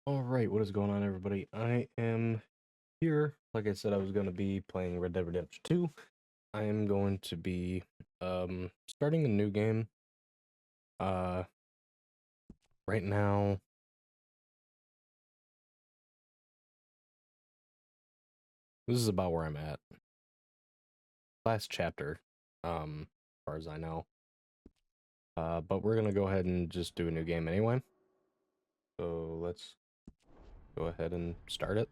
All right, what is going on, everybody? I am here. Like I said, I was going to be playing Red Dead Redemption 2. I am going to be starting a new game. Uh right now, this is about where I'm at. Last chapter, as far as I know. But we're going to go ahead and just do a new game anyway. So, let's go ahead and start it.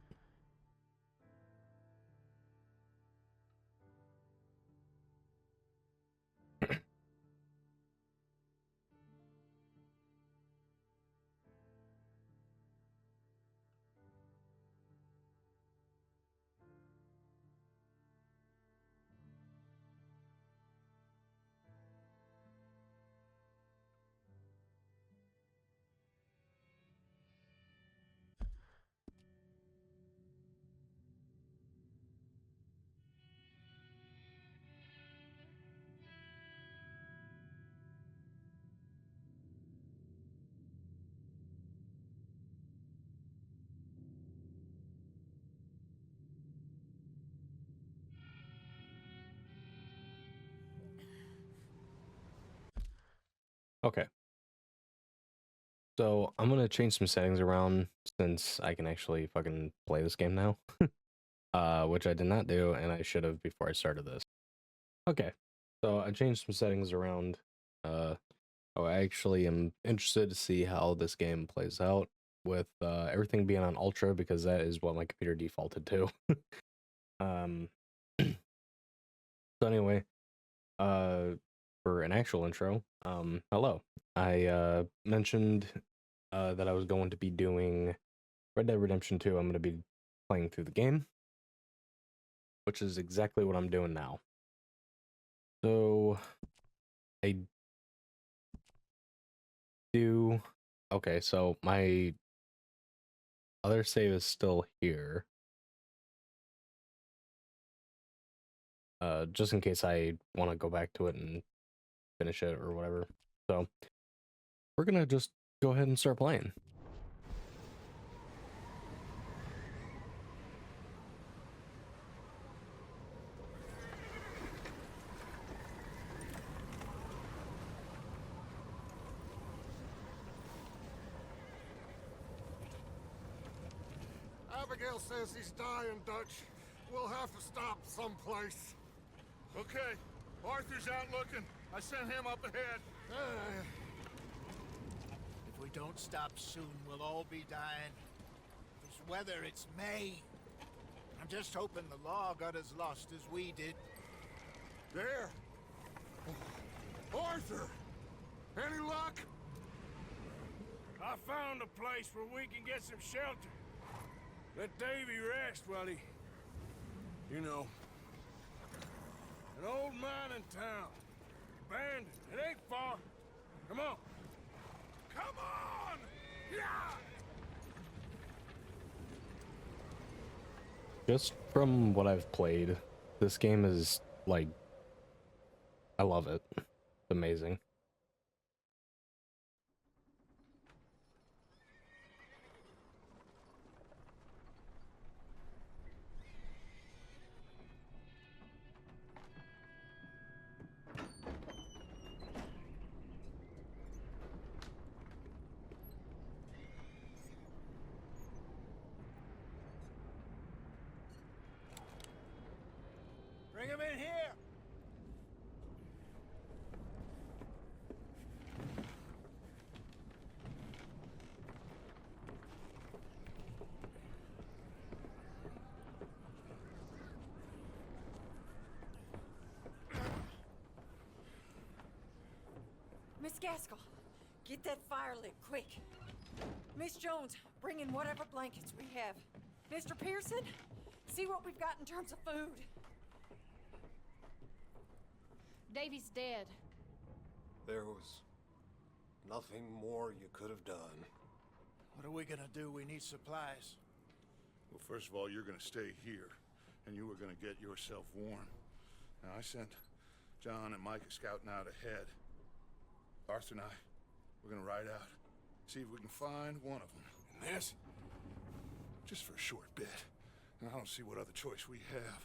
Okay. So, I'm going to change some settings around since I can actually fucking play this game now. Which I did not do, and I should have before I started this. Okay, so I changed some settings around. Uh, I actually am interested to see how this game plays out with everything being on ultra because that is what my computer defaulted to. um, so anyway, uh, for an actual intro, hello. I mentioned that I was going to be doing Red Dead Redemption 2. I'm going to be playing through the game, which is exactly what I'm doing now. So I do. Okay, so my other save is still here. Just in case I want to go back to it and finish it or whatever. So we're gonna just go ahead and start playing. Abigail says he's dying, Dutch. We'll have to stop someplace. Okay, Arthur's out looking. I sent him up ahead. If we don't stop soon, we'll all be dying. This weather, it's May. I'm just hoping the law got as lost as we did. There. Arthur! Any luck? I found a place where we can get some shelter. Let Davy rest while he... You know. An old mining town. Abandoned. It ain't far. Come on. Come on! Yeah! Just from what I've played, this game is like, I love it. It's amazing. Bring him in here! Miss Gaskell, get that fire lit, quick. Miss Jones, bring in whatever blankets we have. Mr. Pearson, see what we've got in terms of food. Davy's dead. There was nothing more you could have done. What are we gonna do? We need supplies. Well, first of all, you're gonna stay here, and you are gonna get yourself warm. Now, I sent John and Micah scouting out ahead. Arthur and I, we're gonna ride out, see if we can find one of them. this? Just for a short bit. And I don't see what other choice we have.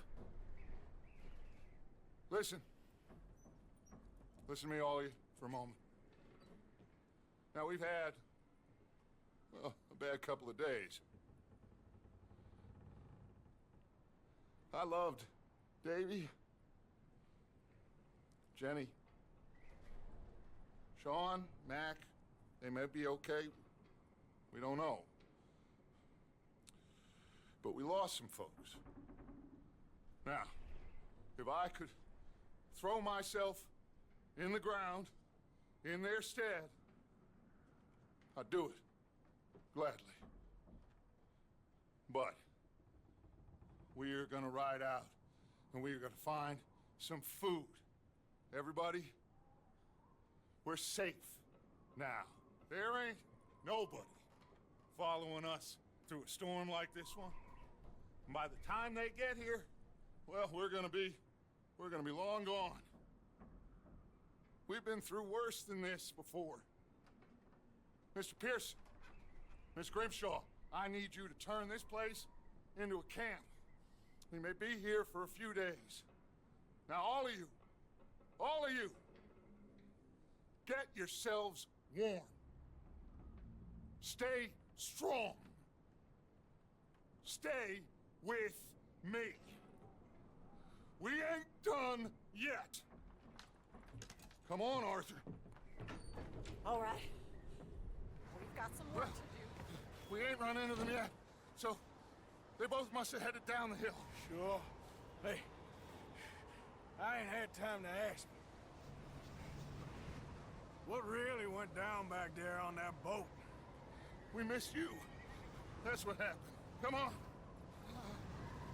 Listen. Listen to me, all of you, for a moment. Now, we've had, well, a bad couple of days. I loved Davy, Jenny, Sean, Mac. They may be okay. We don't know. But we lost some folks. Now, if I could throw myself in the ground in their stead, I'd do it gladly. But we are gonna ride out and we are gonna find some food. Everybody, we're safe now. There ain't nobody following us through a storm like this one. And by the time they get here, well, we're gonna be long gone. We've been through worse than this before. Mr. Pearson, Miss Grimshaw, I need you to turn this place into a camp. We may be here for a few days. Now, all of you, get yourselves warm. Stay strong. Stay with me. We ain't done yet. Come on, Arthur. All right. We've got some work to do. We ain't run into them yet, so they both must have headed down the hill. Sure. Hey, I ain't had time to ask. What really went down back there on that boat? We missed you. That's what happened. Come on.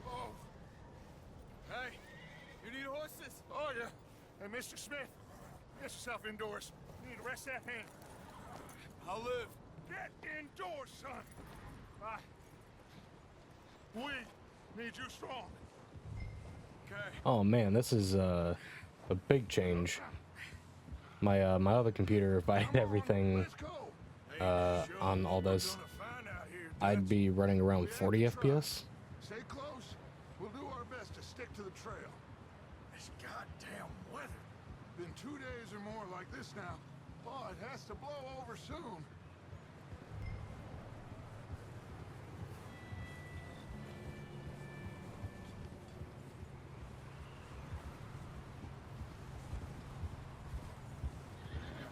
Oh. Hey, you need horses? Oh, yeah. Hey, Mr. Smith, get yourself indoors. You need to rest that hand. I'll live. Get indoors, son. We need you strong. Okay. Oh man, this is a big change. My my other computer, if I had everything Let's go. on all this, Gonna find out here, I'd be running around 40 FPS. Stay close. We'll do our best to stick to the trail. This goddamn weather. Been 2 days or more like this now. Oh, it has to blow over soon.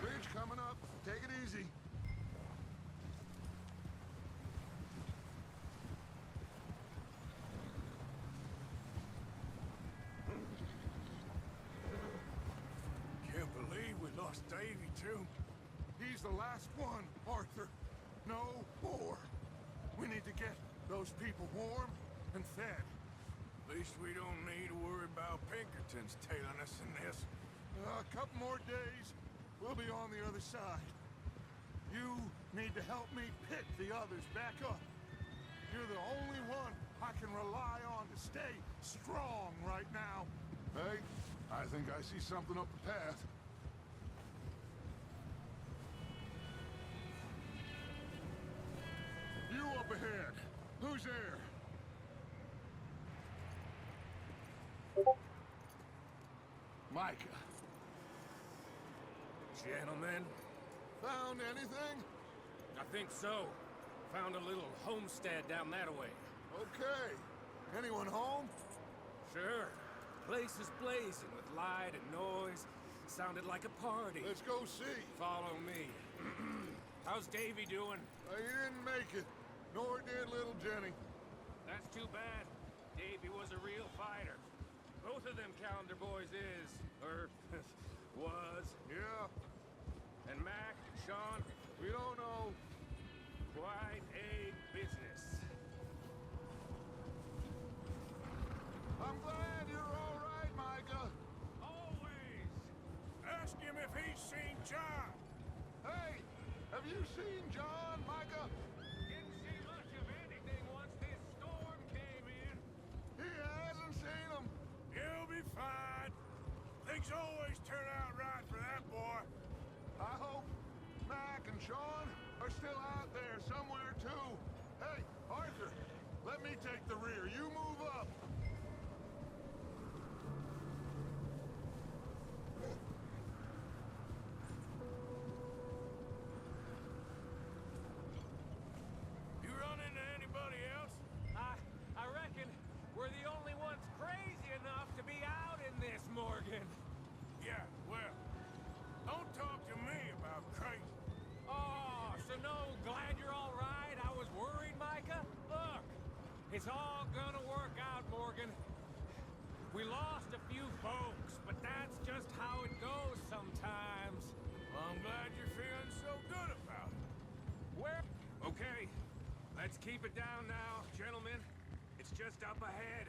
Bridge coming up. Take it easy. Can't believe we lost Davy, too. He's the last one, Arthur. No more. We need to get those people warm and fed. At least we don't need to worry about Pinkertons tailing us in this. A couple more days, we'll be on the other side. You need to help me pick the others back up. You're the only one I can rely on to stay strong right now. Hey, I think I see something up the path. You up ahead. Who's there? Micah. Gentlemen, Found anything? I think so. Found a little homestead down that way. Okay. Anyone home? Sure. Place is blazing with light and noise. Sounded like a party. Let's go see. Follow me. How's Davy doing? He didn't make it, nor did little Jenny. That's too bad. Davy was a real fighter. Both of them Calendar boys is, or was. Yeah, And Mac, Sean, we don't know. quite a business. I'm glad you're all right, Micah. Always. ask him if he's seen John. Hey, have you seen John, Micah? Didn't see much of anything once this storm came in. He hasn't seen him. He'll be fine. Things always turn out right for that boy. I hope Mac and Sean are still out there somewhere, too. take the rear. You move up. You run into anybody else? I reckon we're the only ones crazy enough to be out in this, Morgan. Yeah, well, don't talk to me about crazy. Oh, so no, glad you're all right. I was worried, Micah. Look, it's all gonna work out, Morgan. We lost a few folks, but that's just how it goes sometimes. Well, I'm glad you're feeling so good about it. Where? Okay, let's keep it down now, gentlemen. It's just up ahead.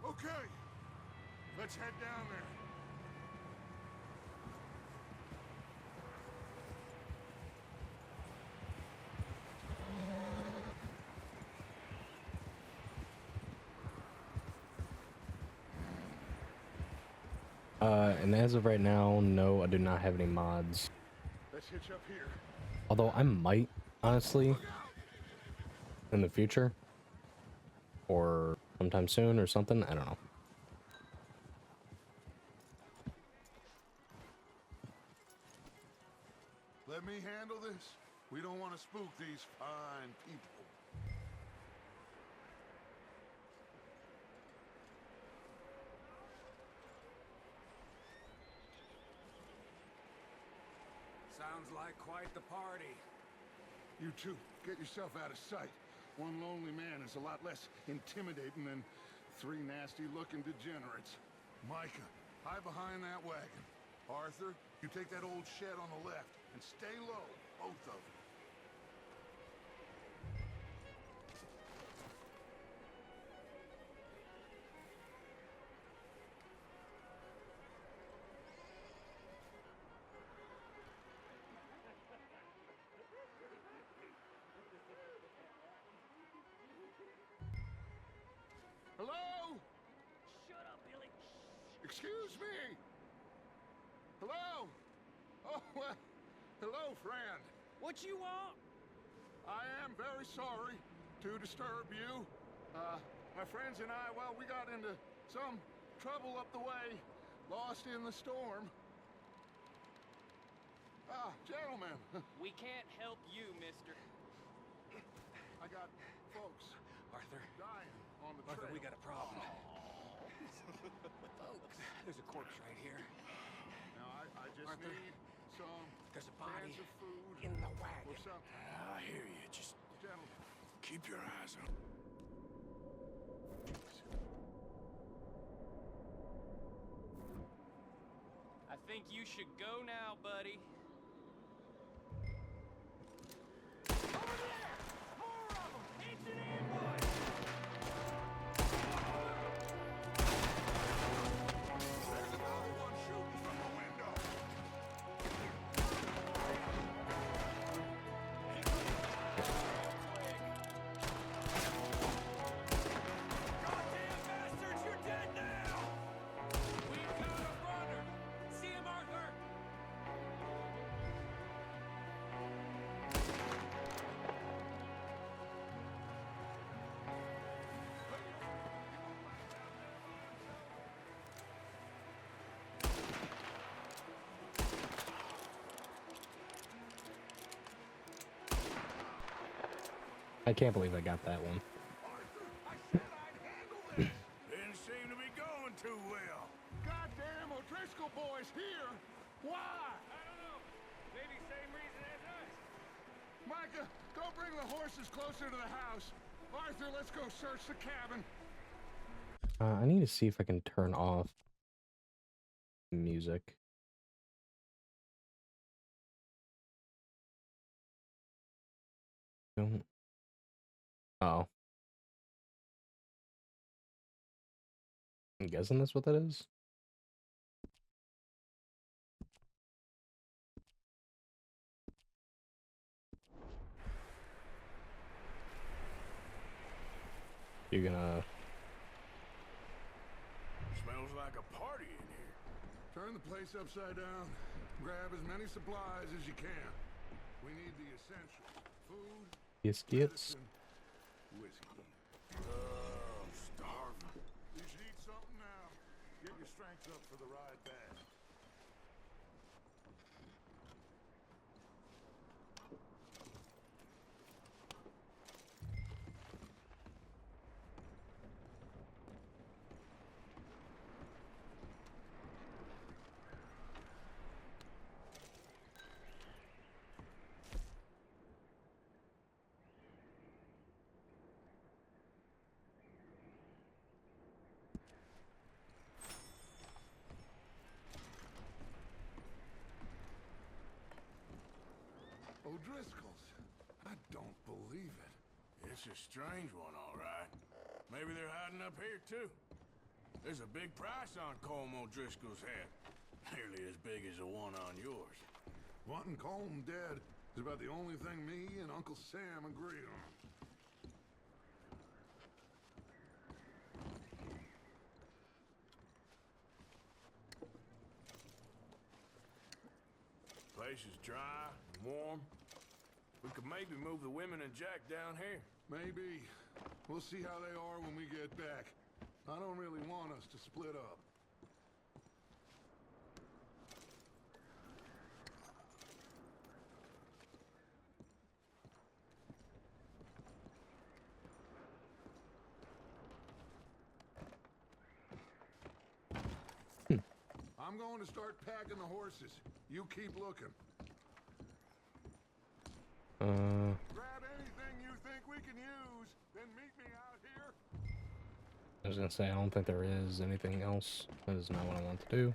Okay, let's head down there. And as of right now, no, I do not have any mods. Let's hitch up here. Although I might, honestly, in the future. Or sometime soon or something, I don't know. Let me handle this. We don't want to spook these fine people. Sounds like quite the party. You two, get yourself out of sight. One lonely man is a lot less intimidating than three nasty-looking degenerates. Micah, hide behind that wagon. Arthur, you take that old shed on the left and stay low, both of you. Hello? Shut up, Billy. Excuse me? Hello? Oh, well, hello, friend. What you want? I am very sorry to disturb you. My friends and I, well, we got into some trouble up the way, lost in the storm. Ah, gentlemen, We can't help you, mister. I got folks Arthur, dying on the Arthur, trail. we got a problem. Folks, there's a corpse right here. Now, I just Arthur, need some there's a body cans of food in the or wagon. something. I hear you. Just Gentlemen, keep your eyes on. I think you should go now, buddy. Over there! More of them! It's an ambush! there's another one shooting from the window. Goddamn bastards, you're dead now! We've got a runner! See him, Arthur? I can't believe I got that one. Didn't seem to be going too well. Goddamn O'Driscoll boys here! Why? I don't know. Maybe same reason as us. Micah, go bring the horses closer to the house. Arthur, let's go search the cabin. I need to see if I can turn off music. Don't. Oh. I'm guessing that's what that is. You're gonna. Smells like a party in here. Turn the place upside down. Grab as many supplies as you can. We need the essentials. Food, Biscuits. medicine, whiskey. I'm starving. You should eat something now. Get your strength up for the ride back. O'Driscoll's. I don't believe it. It's a strange one, all right. Maybe they're hiding up here, too. There's a big price on Colm O'Driscoll's head. Nearly as big as the one on yours. Wanting Colm dead is about the only thing me and Uncle Sam agree on. Place is dry and warm. We could maybe move the women and Jack down here. Maybe. We'll see how they are when we get back. I don't really want us to split up. I'm going to start packing the horses. You keep looking. Grab anything you think we can use, then meet me out here. I was gonna say, I don't think there is anything else. That is not what I want to do.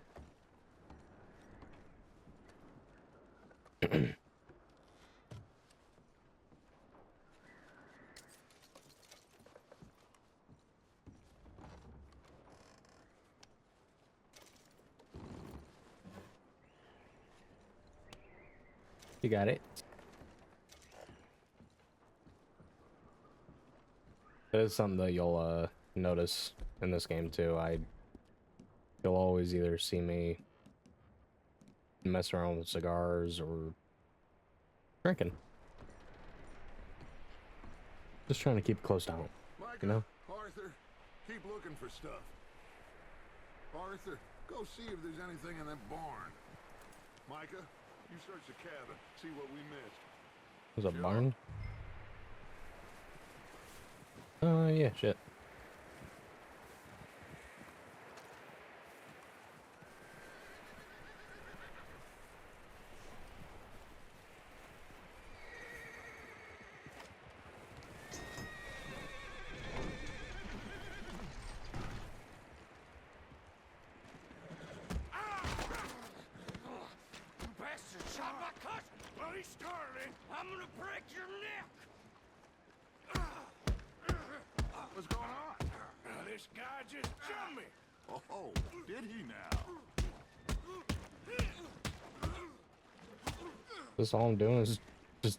You got it. That is something that you'll notice in this game too. You'll always either see me mess around with cigars or drinking. Just trying to keep it close down, Micah, you know? Arthur, keep looking for stuff. Arthur, go see if there's anything in that barn. Micah, you search the cabin, see what we missed. There's a Sure. barn? Yeah, shit. Bastard shot my cousin! Well, he started it. I'm gonna break your neck! What's going on? This guy just jumped me! Oh, did he now? This all I'm doing is just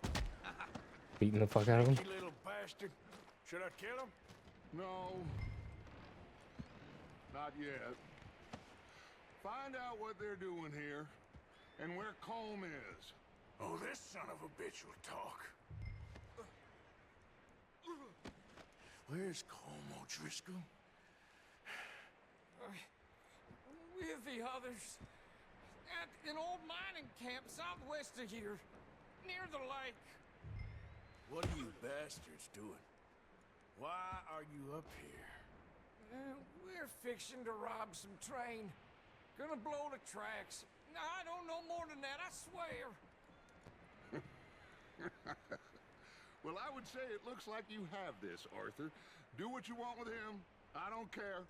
beating the fuck out of him. You little bastard. Should I kill him? No. Not yet. Find out what they're doing here and where Colm is. Oh, this son of a bitch will talk. Where's Colm O'Driscoll? With the others. At an old mining camp southwest of here. Near the lake. What are you bastards doing? Why are you up here? We're fixing to rob some train. Gonna blow the tracks. I don't know more than that, I swear. Well, I would say it looks like you have this, Arthur. Do what you want with him. I don't care.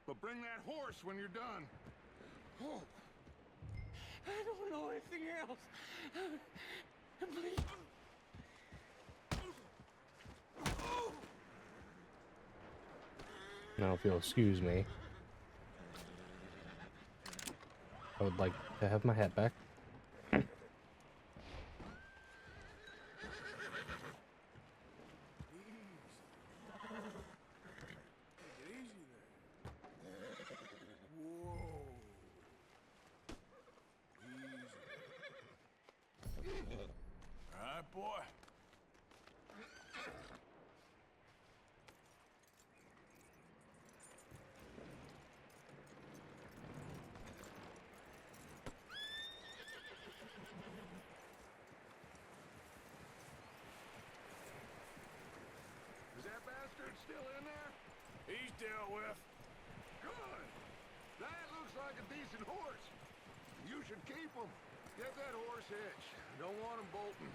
But bring that horse when you're done. Oh. I don't know anything else. Please. Now, if you'll excuse me, I would like to have my hat back. Easy there. Whoa. Easy. boy. Is that bastard still in there? He's dealt with. Good. That looks like a decent horse. You should keep him. Get that horse hitched. Don't want him bolting.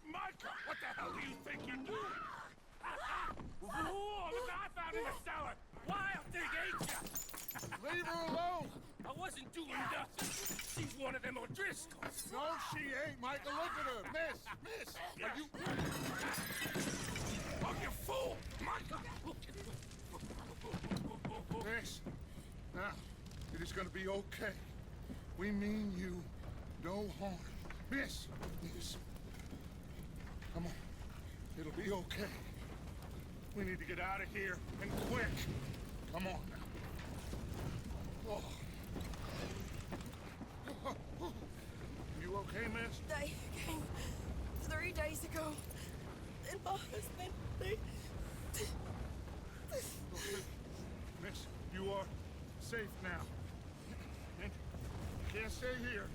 Micah, what the hell do you think you're doing? Whoa, look, I found in the cellar. Wild thing, ain't ya? Leave her alone. I wasn't doing nothing. She's one of them O'Driscolls. No, she ain't, Micah. Look at her. Miss, are you... Oh, you fool! Micah! Miss, now, it is gonna be okay. We mean you no harm. Miss. Come on. It'll be okay. We need to get out of here, and quick. Come on now. Oh. You okay, miss? They came 3 days ago. And my husband, Miss, you are safe now. And you can't stay here.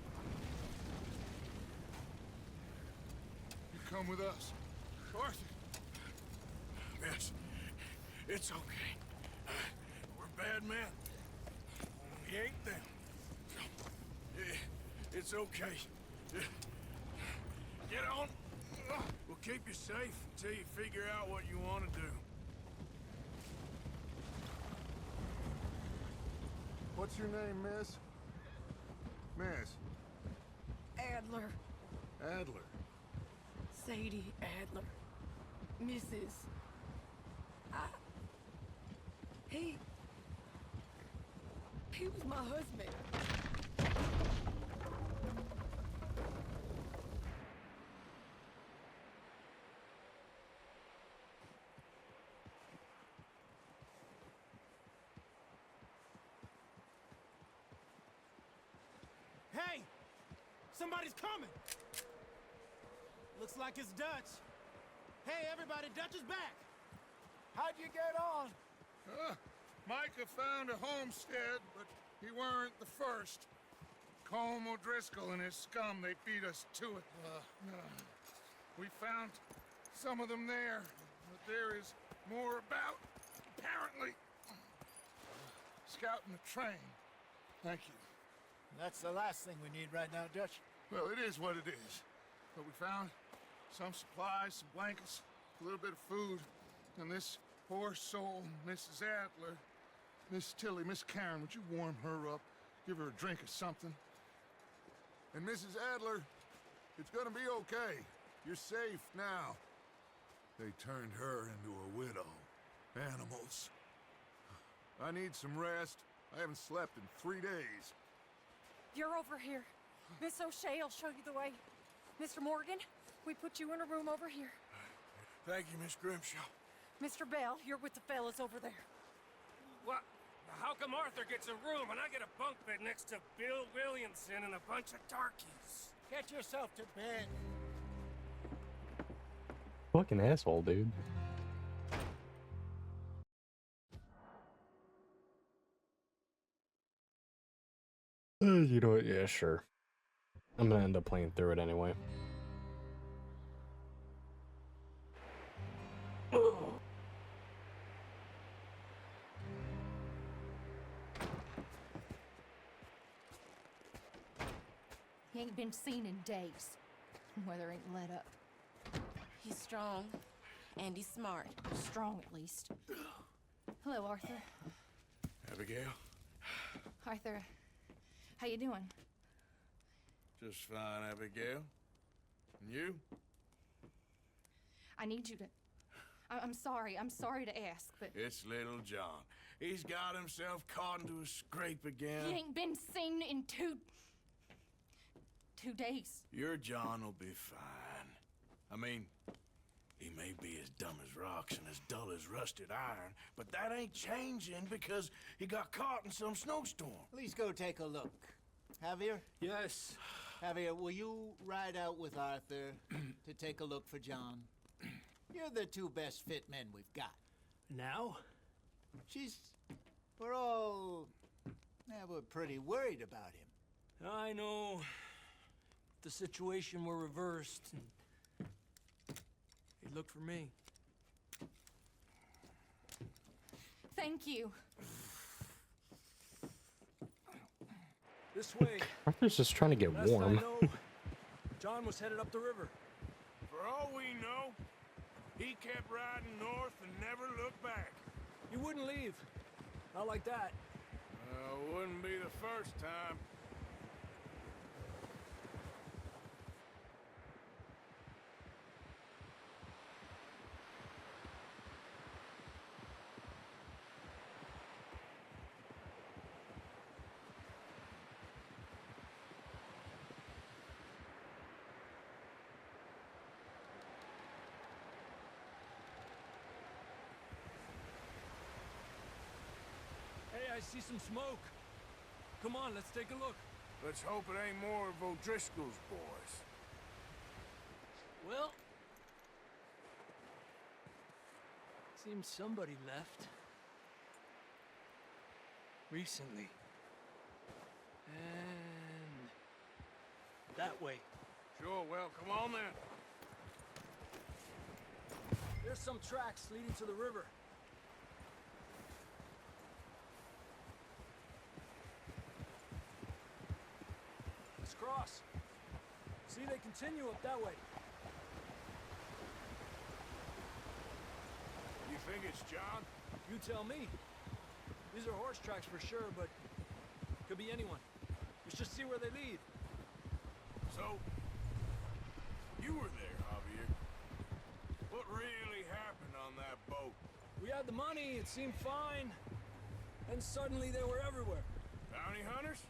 You come with us. Arthur. Miss, it's okay. We're bad men. We ain't them. It's okay. Get on. We'll keep you safe until you figure out what you want to do. What's your name, miss? Miss Adler. Adler. Sadie Adler. Mrs. He was my husband. Hey! Somebody's coming! Looks like it's Dutch. Hey, everybody, Dutch is back! How'd you get on? Micah found a homestead, but he weren't the first. Colm O'Driscoll and his scum, they beat us to it. We found some of them there, but there is more about, apparently. Scouting the train. Thank you. That's the last thing we need right now, Dutch. Well, it is what it is. But we found some supplies, some blankets, a little bit of food, and this poor soul, Mrs. Adler, Miss Tilly, Miss Karen, would you warm her up? Give her a drink or something? And Mrs. Adler, it's gonna be okay. You're safe now. They turned her into a widow. Animals. I need some rest. I haven't slept in 3 days. You're over here. Miss O'Shea will show you the way. Mr. Morgan, we put you in a room over here. Thank you, Miss Grimshaw. Mr. Bell, you're with the fellas over there. What? How come Arthur gets a room and I get a bunk bed next to Bill Williamson and a bunch of darkies? Get yourself to bed. Fucking asshole, dude. You know what? Yeah, sure. I'm gonna end up playing through it anyway. He ain't been seen in days. Weather ain't let up. He's strong, and he's smart. Strong, at least. Hello, Arthur. Abigail? Arthur, how you doing? Just fine, Abigail. And you? I need you to... I'm sorry to ask, but... It's little John. He's got himself caught into a scrape again. He ain't been seen in 2 days. Your John will be fine. I mean, He may be as dumb as rocks and as dull as rusted iron, but that ain't changing because he got caught in some snowstorm. Please go take a look. Javier? Yes. Javier, will you ride out with Arthur to take a look for John? You're the two best fit men we've got. Now? We're all... Yeah, we're pretty worried about him. I know. If the situation were reversed, he'd look for me. Thank you. This way. Arthur's just trying to get Last warm. I know, John was headed up the river. For all we know, he kept riding north and never looked back. He wouldn't leave. Not like that. Wouldn't be the first time. Hey, I see some smoke. Come on, let's take a look. Let's hope it ain't more of O'Driscoll's boys. Well, seems somebody left. Recently. And that way. Sure, well, come on then. There's some tracks leading to the river. Let's cross. See, they continue up that way. You think it's John? You tell me. These are horse tracks for sure, but could be anyone. Let's just see where they lead. So, you were there, Javier. What really happened on that boat? We had the money, it seemed fine. Then suddenly they were everywhere. Bounty hunters?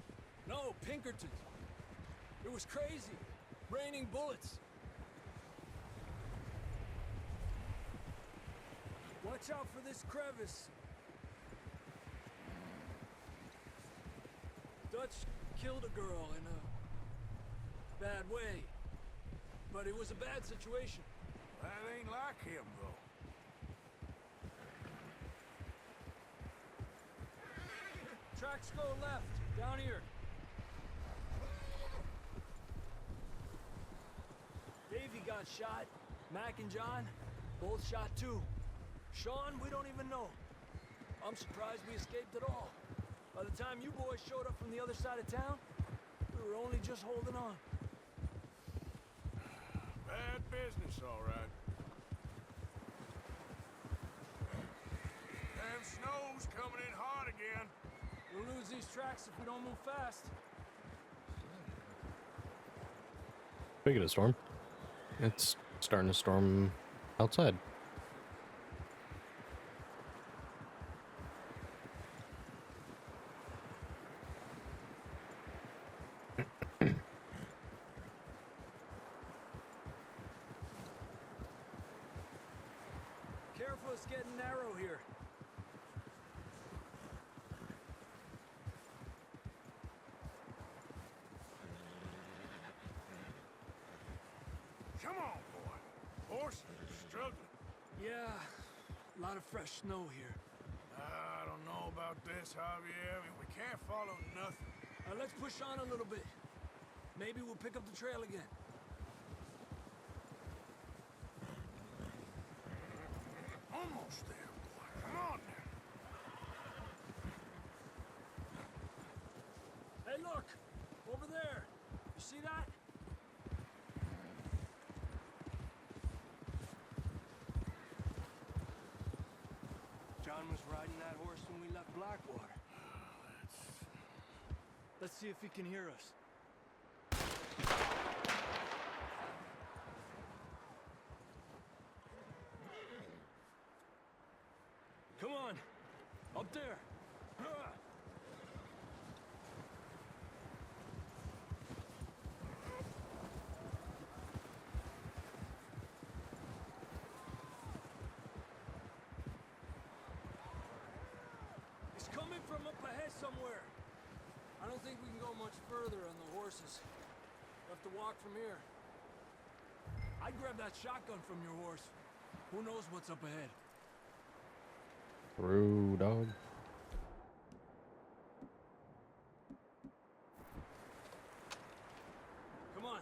No, Pinkertons. It was crazy. Raining bullets. Watch out for this crevice. Dutch killed a girl in a bad way. But it was a bad situation. That ain't like him, though. Tracks go left, down here. Davey got shot. Mac and John, both shot too. Sean, we don't even know. I'm surprised we escaped at all. By the time you boys showed up from the other side of town, we were only just holding on. Bad business, all right. Damn snow's coming in hard again. We'll lose these tracks if we don't move fast. Speaking of storm, it's starting to storm outside. Careful, it's getting narrow here. Come on, boy. Horses are struggling. Yeah, a lot of fresh snow here. I don't know about this, Javier. I mean, we can't follow nothing. Let's push on a little bit. Maybe we'll pick up the trail again. Almost there, boy. Come on now. Hey, look! Over there! You see that? John was riding that horse when we left Blackwater. Let's see if he can hear us. Come on! Up there! somewhere. I don't think we can go much further on the horses. We'll have to walk from here. I'd grab that shotgun from your horse. Who knows what's up ahead? True, dog. Come on.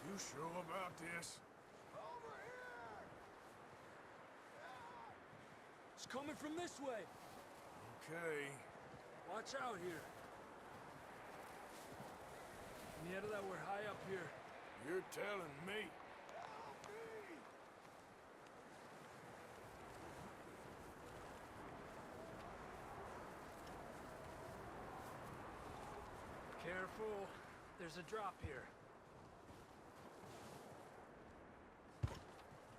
You sure about this? It's coming from this way. Okay. Watch out here. Nieta, that we're high up here. You're telling me. Careful. There's a drop here.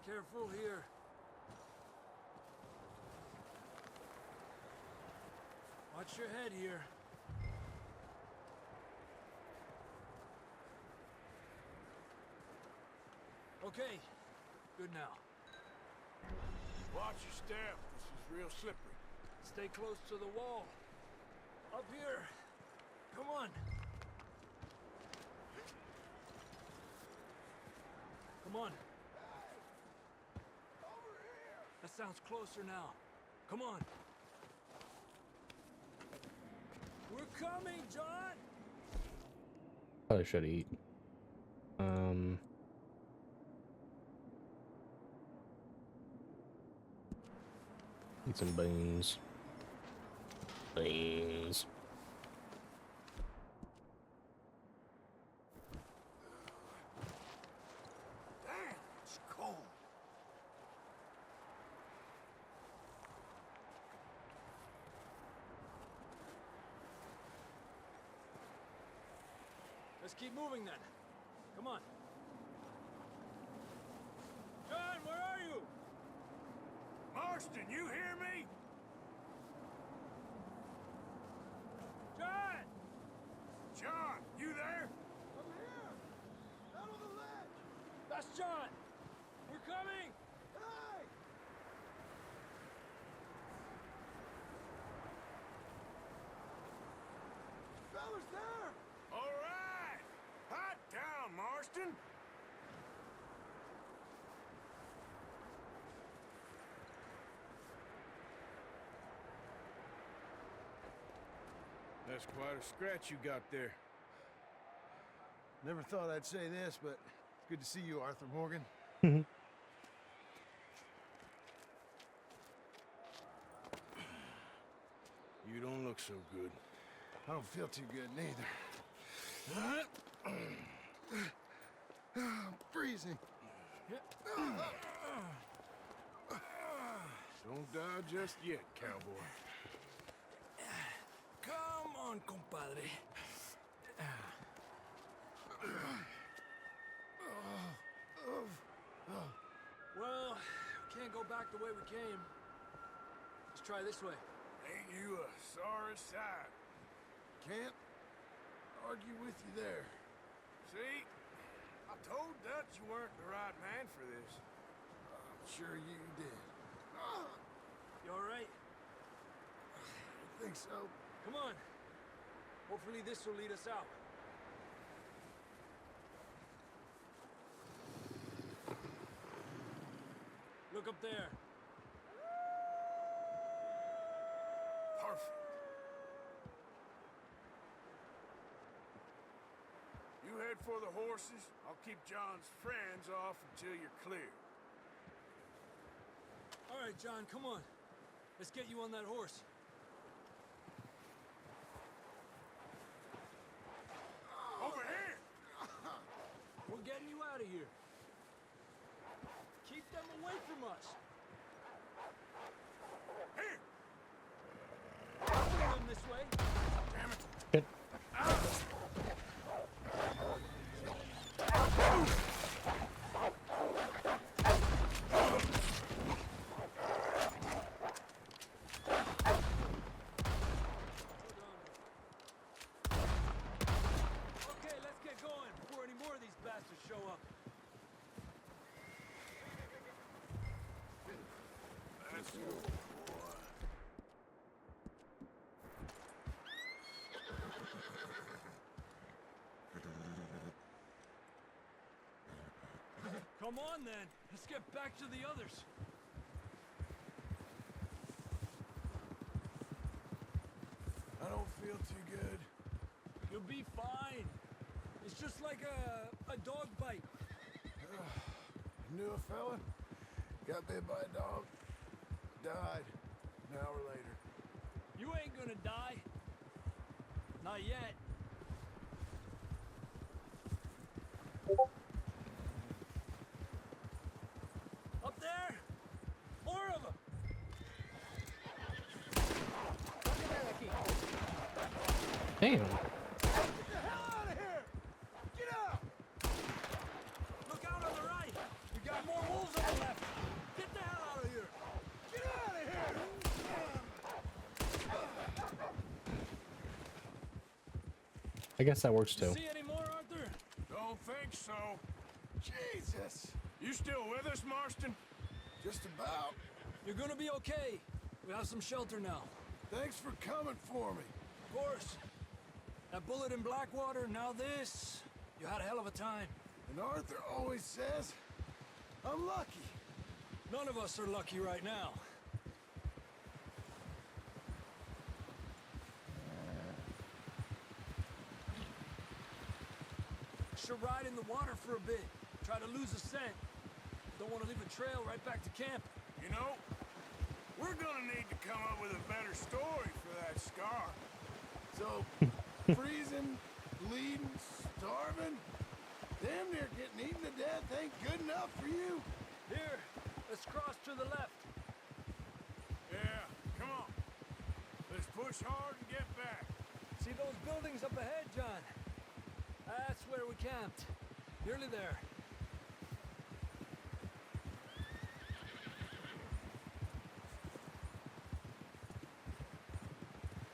Careful here. Watch your head here. Okay. Good now. Watch your step. This is real slippery. Stay close to the wall. Up here. Come on. Come on. That sounds closer now. Come on. We're coming, John! Probably should eat. Eat some beans. Beans. Damn, it's cold. Let's keep moving then. Come on. John, where are you? Marston, you hear me? John! John, you there? I'm here! Out on the ledge! That's John! We're coming! Hey! Fellas there! All right. Hot down, Marston. That's quite a scratch you got there. Never thought I'd say this, but it's good to see you, Arthur Morgan. You don't look so good. I don't feel too good, neither. I'm freezing. Don't die just yet, cowboy. Come on, compadre. Well, we can't go back the way we came. Let's try this way. Ain't you a sorry sight? Can't argue with you there. See? I told Dutch you weren't the right man for this. I'm sure you did. You all right? I think so. Come on. Hopefully this will lead us out. Look up there. Perfect. You head for the horses. I'll keep John's friends off until you're clear. All right, John, come on. Let's get you on that horse. Over here! We're getting you out of here. Keep them away from us. Here! I'll bring them this way. Damn it! Shit. up. Let's go, boy. Come on, then. Let's get back to the others. I don't feel too good. You'll be fine. It's just like a dog bite. Knew a fella, got bit by a dog, died an hour later. You ain't gonna die. Not yet. Up there! More of them! Damn. Get the hell out of here! Get out! Look out on the right! We got more wolves on the left! Get the hell out of here! Get out of here! I guess that works too. See any more, Arthur? Don't think so. Jesus! You still with us, Marston? Just about. You're gonna be okay. We have some shelter now. Thanks for coming for me. Of course. That bullet in Blackwater, now this. You had a hell of a time. And Arthur always says, I'm lucky. None of us are lucky right now. Should ride in the water for a bit. Try to lose a scent. Don't want to leave a trail right back to camp. You know, we're gonna need to come up with a better story for that scar. So, freezing, bleeding, starving, damn near getting eaten to death ain't good enough for you. Here, let's cross to the left. Yeah, come on. Let's push hard and get back. See those buildings up ahead, John? That's where we camped. Nearly there.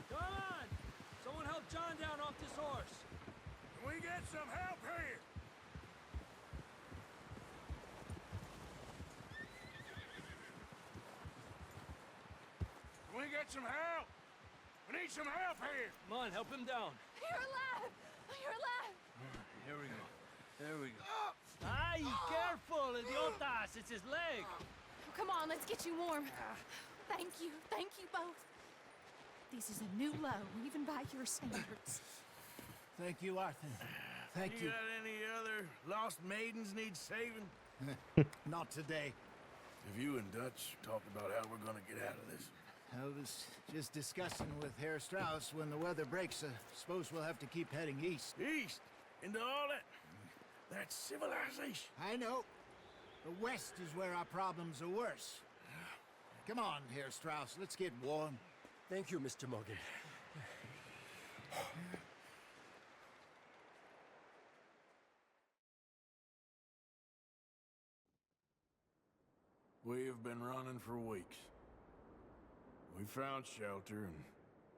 Come on! Someone help John down off this horse. Can we get some help here? Can we get some help? We need some help here. Come on, help him down. You're alive! You're alive! Here we go. There we go. Ay, careful, idiotas! It's his leg. Come on, let's get you warm. Thank you both. This is a new low, even by your standards. Thank you, Arthur. Thank you. You got any other lost maidens need saving? Not today. Have you and Dutch talked about how we're gonna get out of this? I was just discussing with Herr Strauss when the weather breaks. Suppose we'll have to keep heading east. East? Into all that's civilization. I know. The west is where our problems are worse. Come on, Herr Strauss, let's get warm. Thank you, Mr. Morgan. We have been running for weeks. We found shelter and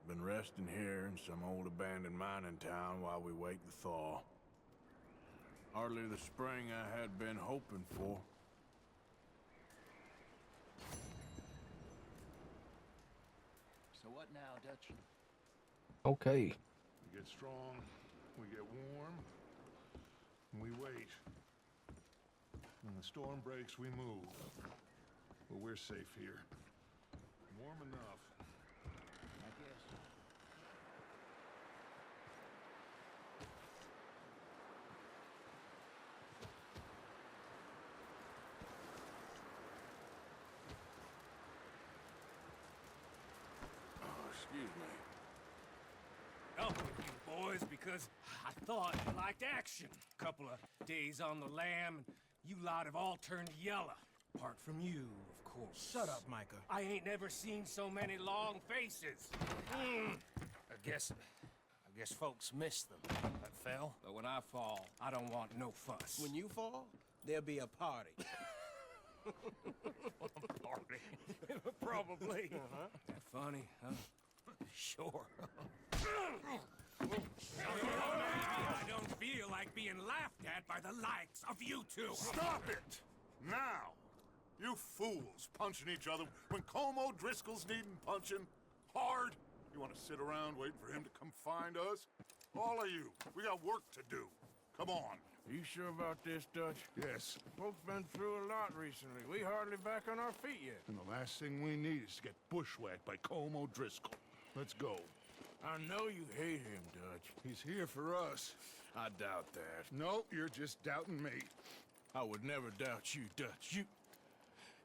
been resting here in some old abandoned mining town while we wait the thaw. Hardly the spring I had been hoping for. So what now, Dutch? Okay. We get strong, we get warm, and we wait. When the storm breaks, we move. But we're safe here. Warm enough. I guess. Oh, excuse me. Up with you boys because I thought you liked action. Couple of days on the lam, and you lot have all turned yellow. Apart from you, of course. Shut up, Micah. I ain't never seen so many long faces. I guess folks miss them. That fell. But when I fall, I don't want no fuss. When you fall, there'll be a party. Party. Probably. That funny, huh? Sure. I don't feel like being laughed at by the likes of you two. Stop it! Now! You fools punching each other when Colm O'Driscoll's needing punching hard. You want to sit around waiting for him to come find us? All of you, we got work to do. Come on. You sure about this, Dutch? Yes. Folks been through a lot recently. We hardly back on our feet yet. And the last thing we need is to get bushwhacked by Colm O'Driscoll. Let's go. I know you hate him, Dutch. He's here for us. I doubt that. No, you're just doubting me. I would never doubt you, Dutch.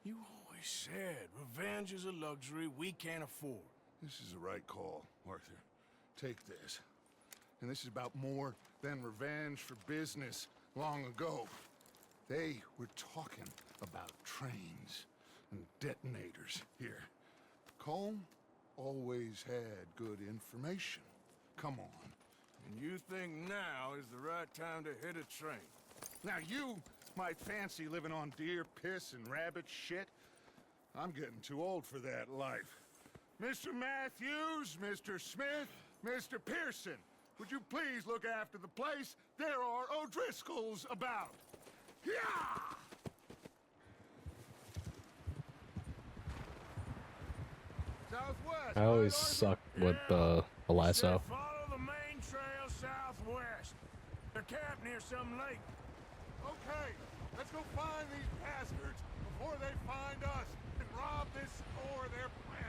You always said revenge is a luxury we can't afford. This is the right call, Arthur. Take this. And this is about more than revenge for business long ago. They were talking about trains and detonators here. Colm always had good information. Come on. And you think now is the right time to hit a train? Now you might fancy living on deer piss and rabbit shit. I'm getting too old for that life. Mr. Matthews, Mr. Smith, Mr. Pearson, would you please look after the place? There are O'Driscolls about. Yeah! Southwest. I always suck with the lasso. Follow the main trail southwest. They're camped near some lake. Okay, let's go find these bastards before they find us and rob this store they're planning.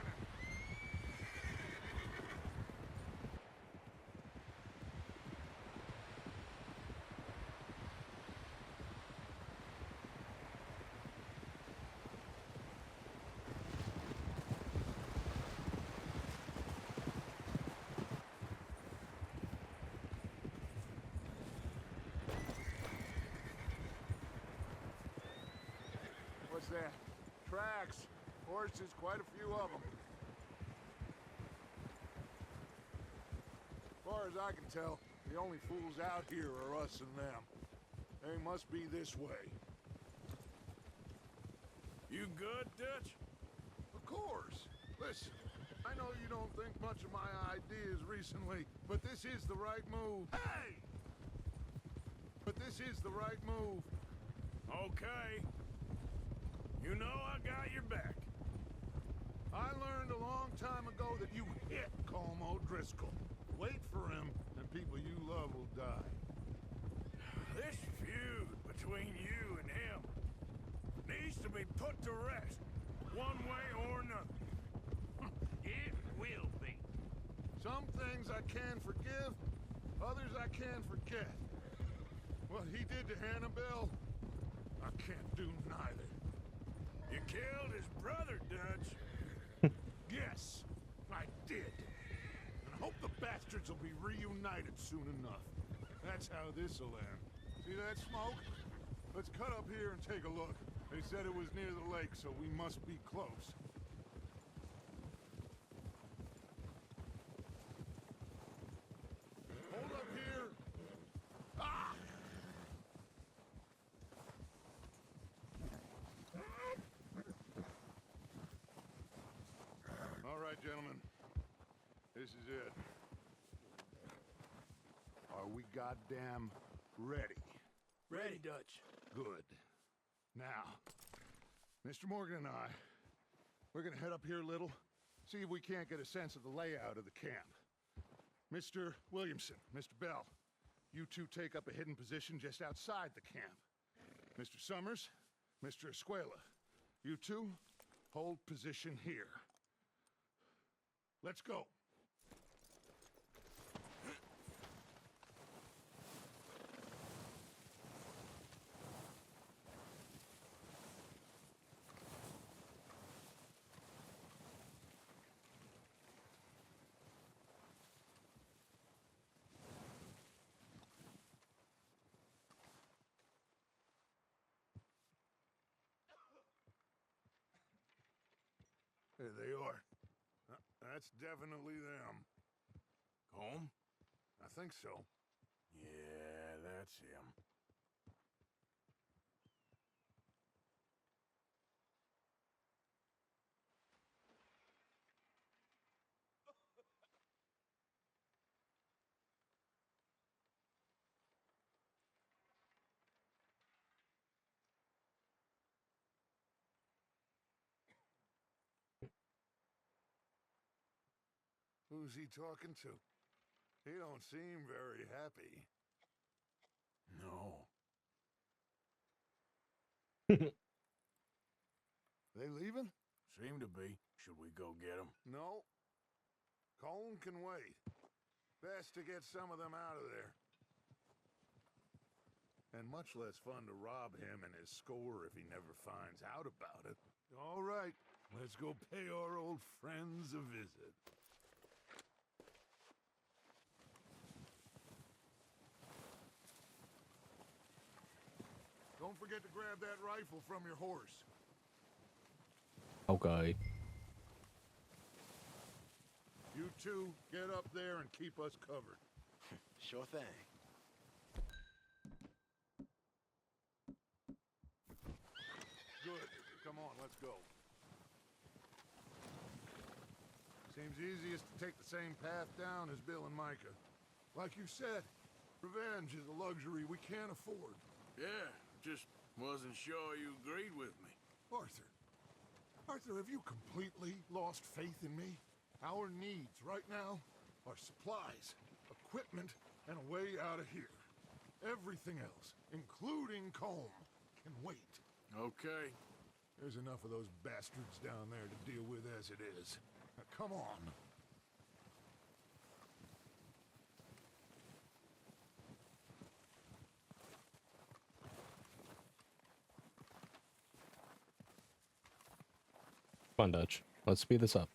What's that? Tracks. Horses, quite a few of them. As far as I can tell, the only fools out here are us and them. They must be this way. You good, Dutch? Of course. Listen, I know you don't think much of my ideas recently, but this is the right move. Hey! But this is the right move. Okay. You know I got your back. I learned a long time ago that you hit Colm O'Driscoll. Wait for him, and people you love will die. This feud between you and him needs to be put to rest, one way or another. It will be. Some things I can forgive, others I can forget. What he did to Annabelle, I can't do neither. You killed his brother, Dutch. Yes, I did. And I hope the bastards will be reunited soon enough. That's how this'll end. See that smoke? Let's cut up here and take a look. They said it was near the lake, so we must be close. Hold up here. Ah! All right, gentlemen. This is it. Are we goddamn ready? Ready, Dutch. Good. Now, Mr. Morgan and I, we're gonna head up here a little, see if we can't get a sense of the layout of the camp. Mr. Williamson, Mr. Bell, you two take up a hidden position just outside the camp. Mr. Summers, Mr. Escuela, you two hold position here. Let's go. There they are. That's definitely them. Colm? I think so. Yeah, that's him. Who's he talking to? He don't seem very happy. No. They leaving? Seem to be. Should we go get them? No. Colm can wait. Best to get some of them out of there. And much less fun to rob him and his score if he never finds out about it. All right, let's go pay our old friends a visit. Don't forget to grab that rifle from your horse. Okay. You two, get up there and keep us covered. Sure thing. Good. Come on, let's go. Seems easiest to take the same path down as Bill and Micah. Like you said, revenge is a luxury we can't afford. Yeah, just wasn't sure you agreed with me. Arthur. Arthur, have you completely lost faith in me? Our needs right now are supplies, equipment, and a way out of here. Everything else, including Colm, can wait. Okay. There's enough of those bastards down there to deal with as it is. Now, come on. Come on, Dutch. Let's speed this up.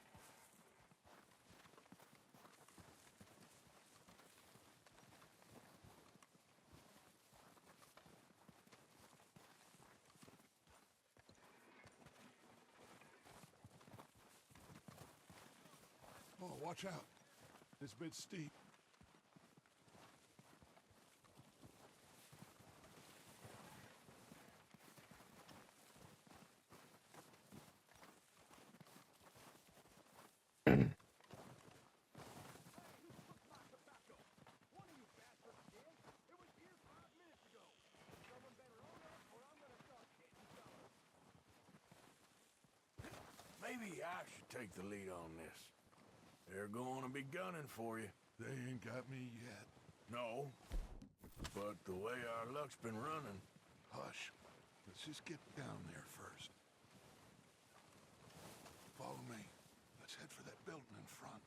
Oh, watch out. This bit's steep. Maybe I should take the lead on this. They're going to be gunning for you. They ain't got me yet. No. But the way our luck's been running... Hush. Let's just get down there first. Follow me. Let's head for that building in front.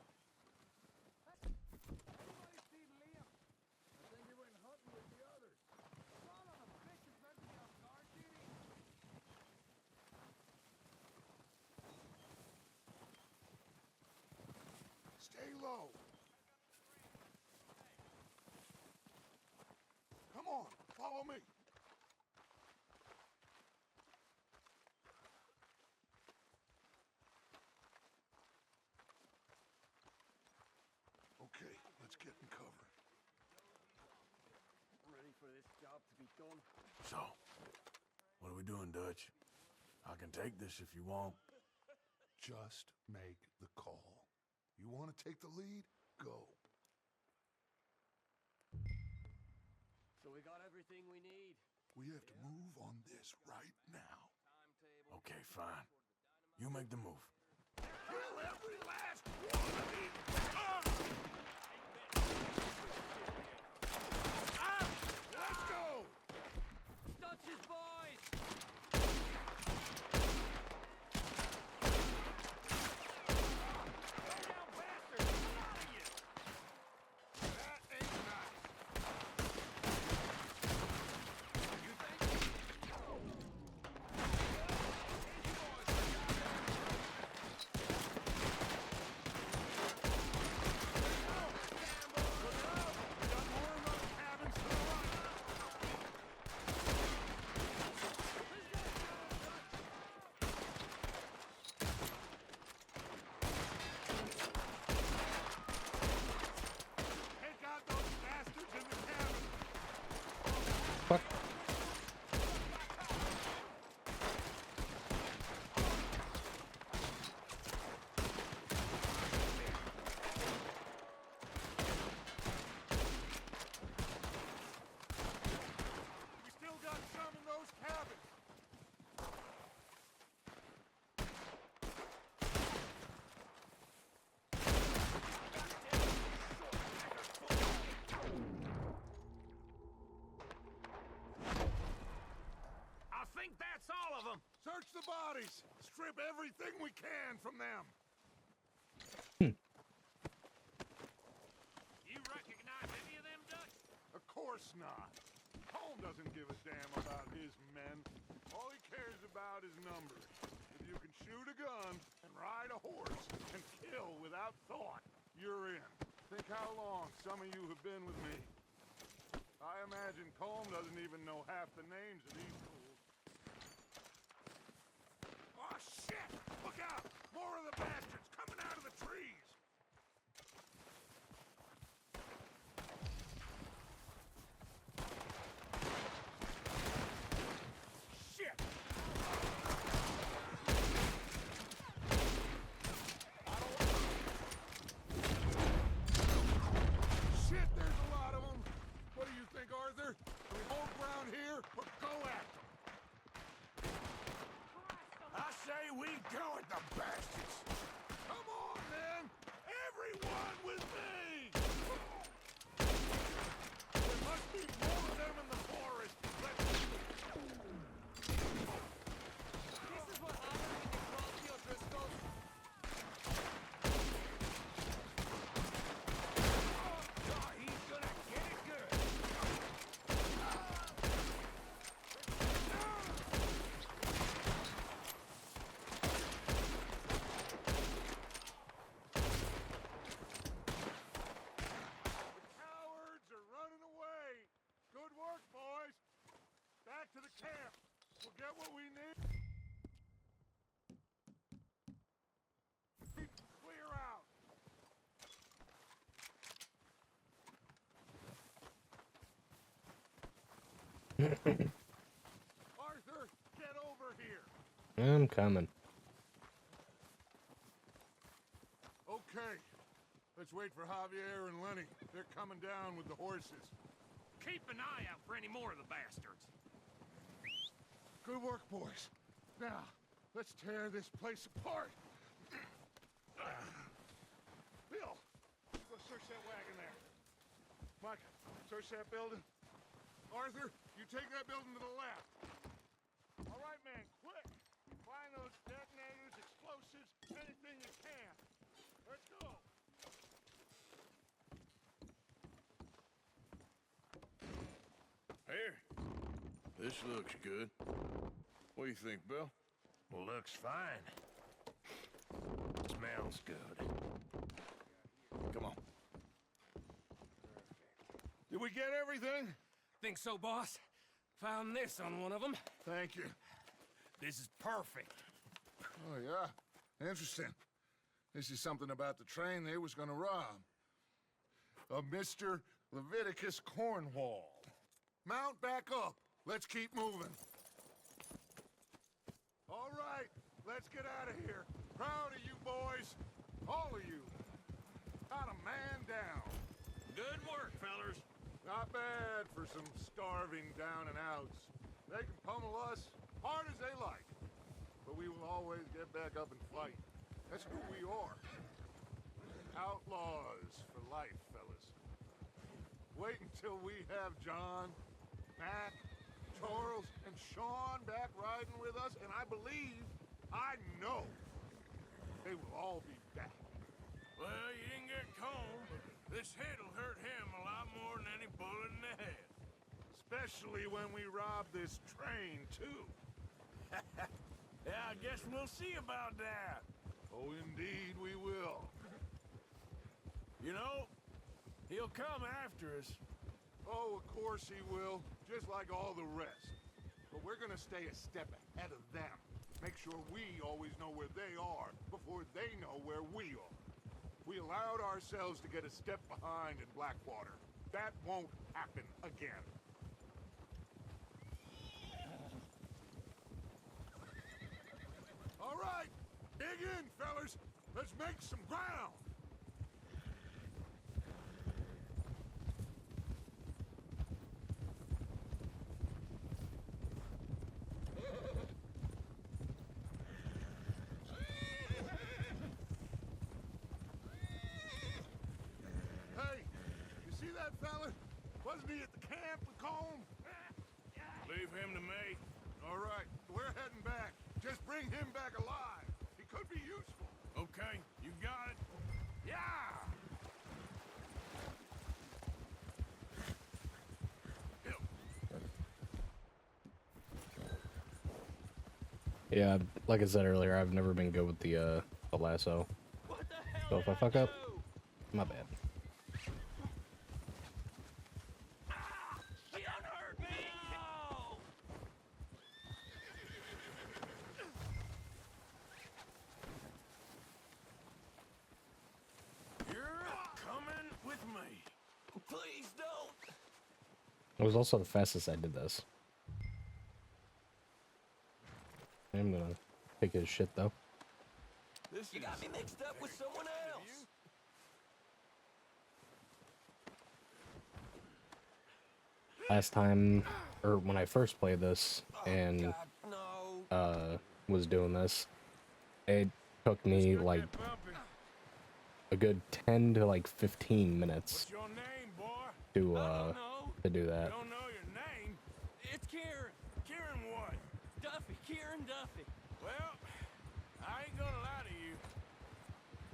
Stay low. Come on, follow me. Okay, let's get in cover. Ready for this job to be done? So, what are we doing, Dutch? I can take this if you want. Just make the call. You want to take the lead? Go. So we got everything we need. We have to move on this right now. Okay, fine. You make the move. Kill every last one of these! Let's go! Dutch's boys! think that's all of them? Search the bodies! Strip everything we can from them! You recognize any of them, Dutch? Of course not. Colm doesn't give a damn about his men. All he cares about is numbers. If you can shoot a gun and ride a horse and kill without thought, you're in. Think how long some of you have been with me. I imagine Colm doesn't even know half the names of these fools. Oh, shit! Look out! More of the bastards coming out of the trees! Shit! Shit, there's a lot of them! What do you think, Arthur? Do we hold ground here or go at them? I say we go at the bastards. Come on, man! Everyone with me! There must be more of them in the forest. This is what happens when you cross the O'Driscolls. Oh, he's gonna get it good. The cowards are running away. Good work, boys. Back to the camp. We'll get what we need. Clear out. Arthur, get over here. I'm coming. Okay. Let's wait for Javier and Lenny. They're coming down with the horses. Keep an eye out for any more of the bastards. Good work, boys. Now, let's tear this place apart. Bill, go search that wagon there. Mike, search that building. Arthur, you take that building to the left. All right, man, quick. Find those detonators, explosives, anything you can. Let's go. Here. This looks good. What do you think, Bill? Looks fine. Smells good. Come on. Did we get everything? Think so, boss? Found this on one of them. Thank you. This is perfect. Oh, yeah? Interesting. This is something about the train they was gonna rob. A Mr. Leviticus Cornwall. Mount back up. Let's keep moving. All right, let's get out of here. Proud of you boys. All of you. Got a man down. Good work, fellers. Not bad for some starving down and outs. They can pummel us hard as they like. But we will always get back up and fight. That's who we are. Outlaws for life, fellas. Wait until we have John, Mac, Charles, and Sean back riding with us, and I believe, I know, they will all be back. Well, you didn't get Colm, but this hit'll hurt him a lot more than any bullet in the head. Especially when we rob this train, too. Yeah, I guess we'll see about that. Oh, indeed we will. You know, he'll come after us. Oh, of course he will, just like all the rest. But we're gonna stay a step ahead of them. Make sure we always know where they are before they know where we are. We allowed ourselves to get a step behind in Blackwater. That won't happen again. All right, dig in, fellas. Let's make some ground. Hey, you see that fella? Wasn't he at the camp with Colm? Leave him to me. All right. him back alive. He could be useful. Okay, you got it. Yeah! Yeah, like I said earlier, I've never been good with the lasso. So if I fuck up, my bad. You don't hurt me! No! You're coming with me. Please don't! It was also the fastest I did this. I'm gonna take his shit though. You got me mixed up with someone else. Last time, or when I first played this and was doing this, it took me like a good 10 to like 15 minutes What's your name, boy? to do that. Don't know your name? It's Kieran. Kieran what? Duffy. Kieran Duffy. Well, I ain't gonna lie to you.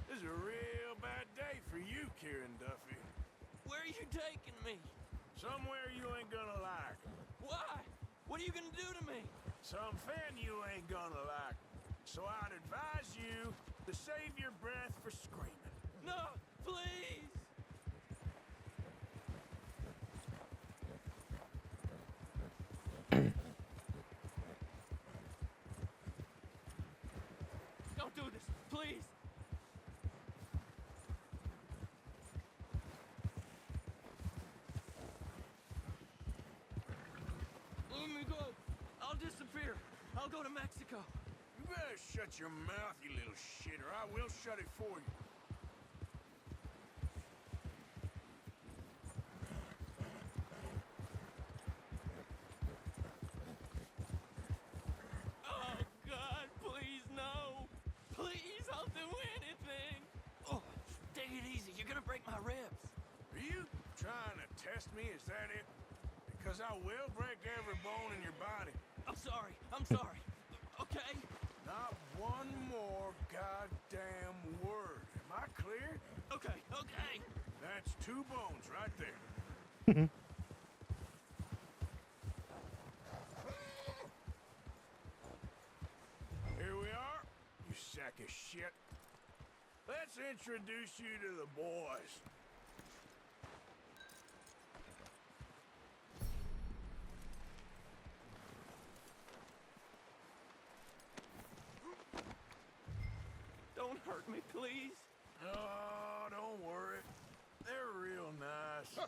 This is a real bad day for you, Kieran Duffy. Where are you taking me? Somewhere you ain't gonna like. Why? What are you gonna do to me? Something you ain't gonna like. So I'd advise you to save your breath for screaming. No, please. Don't do this, please. Let me go. I'll disappear. I'll go to Mexico. You better shut your mouth, you little shit, or I will shut it for you. Oh, God, please, no. Please, I'll do anything. Oh, take it easy. You're gonna break my ribs. Are you trying to test me? Is that it? Because I will break every bone in your body. I'm sorry. I'm sorry. Okay? Not one more goddamn word. Am I clear? Okay, okay. That's 2 bones right there. Here we are, you sack of shit. Let's introduce you to the boys. Don't hurt me, please. Oh, don't worry. They're real nice.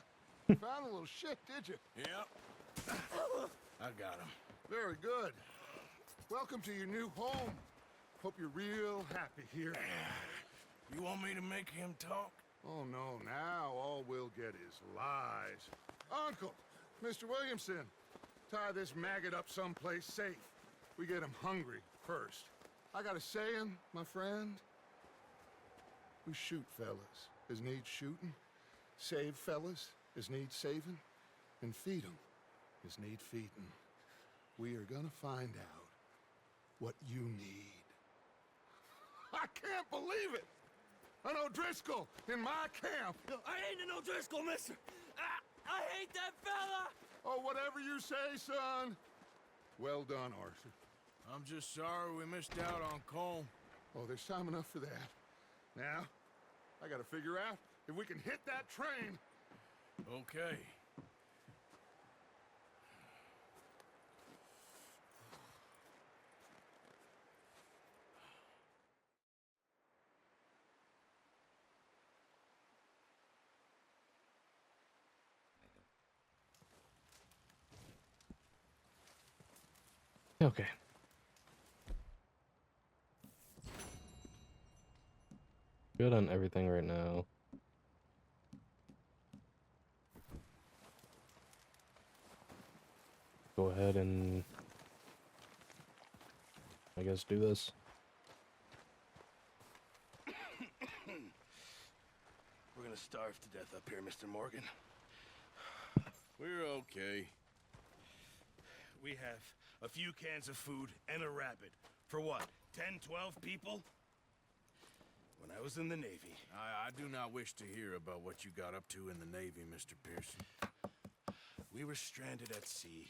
Found a little shit, did you? Yep. I got him. Very good. Welcome to your new home. Hope you're real happy here. You want me to make him talk? Oh, no, now all we'll get is lies. Uncle, Mr. Williamson, tie this maggot up someplace safe. We get him hungry first. I got a saying, my friend. We shoot fellas as need shooting, save fellas as need saving, and feed 'em as need feeding. We are gonna find out what you need. I can't believe it! An O'Driscoll in my camp! I ain't an O'Driscoll, mister! I hate that fella! Oh, whatever you say, son. Well done, Arthur. I'm just sorry we missed out on Colm. Oh, there's time enough for that. Now, I gotta figure out if we can hit that train. Okay. Okay. Good on everything right now. Go ahead and I guess do this. We're gonna starve to death up here, Mr. Morgan. We're okay. We have a few cans of food and a rabbit For what? 10, 12 people? When I was in the Navy. I do not wish to hear about what you got up to in the Navy, Mr. Pearson. We were stranded at sea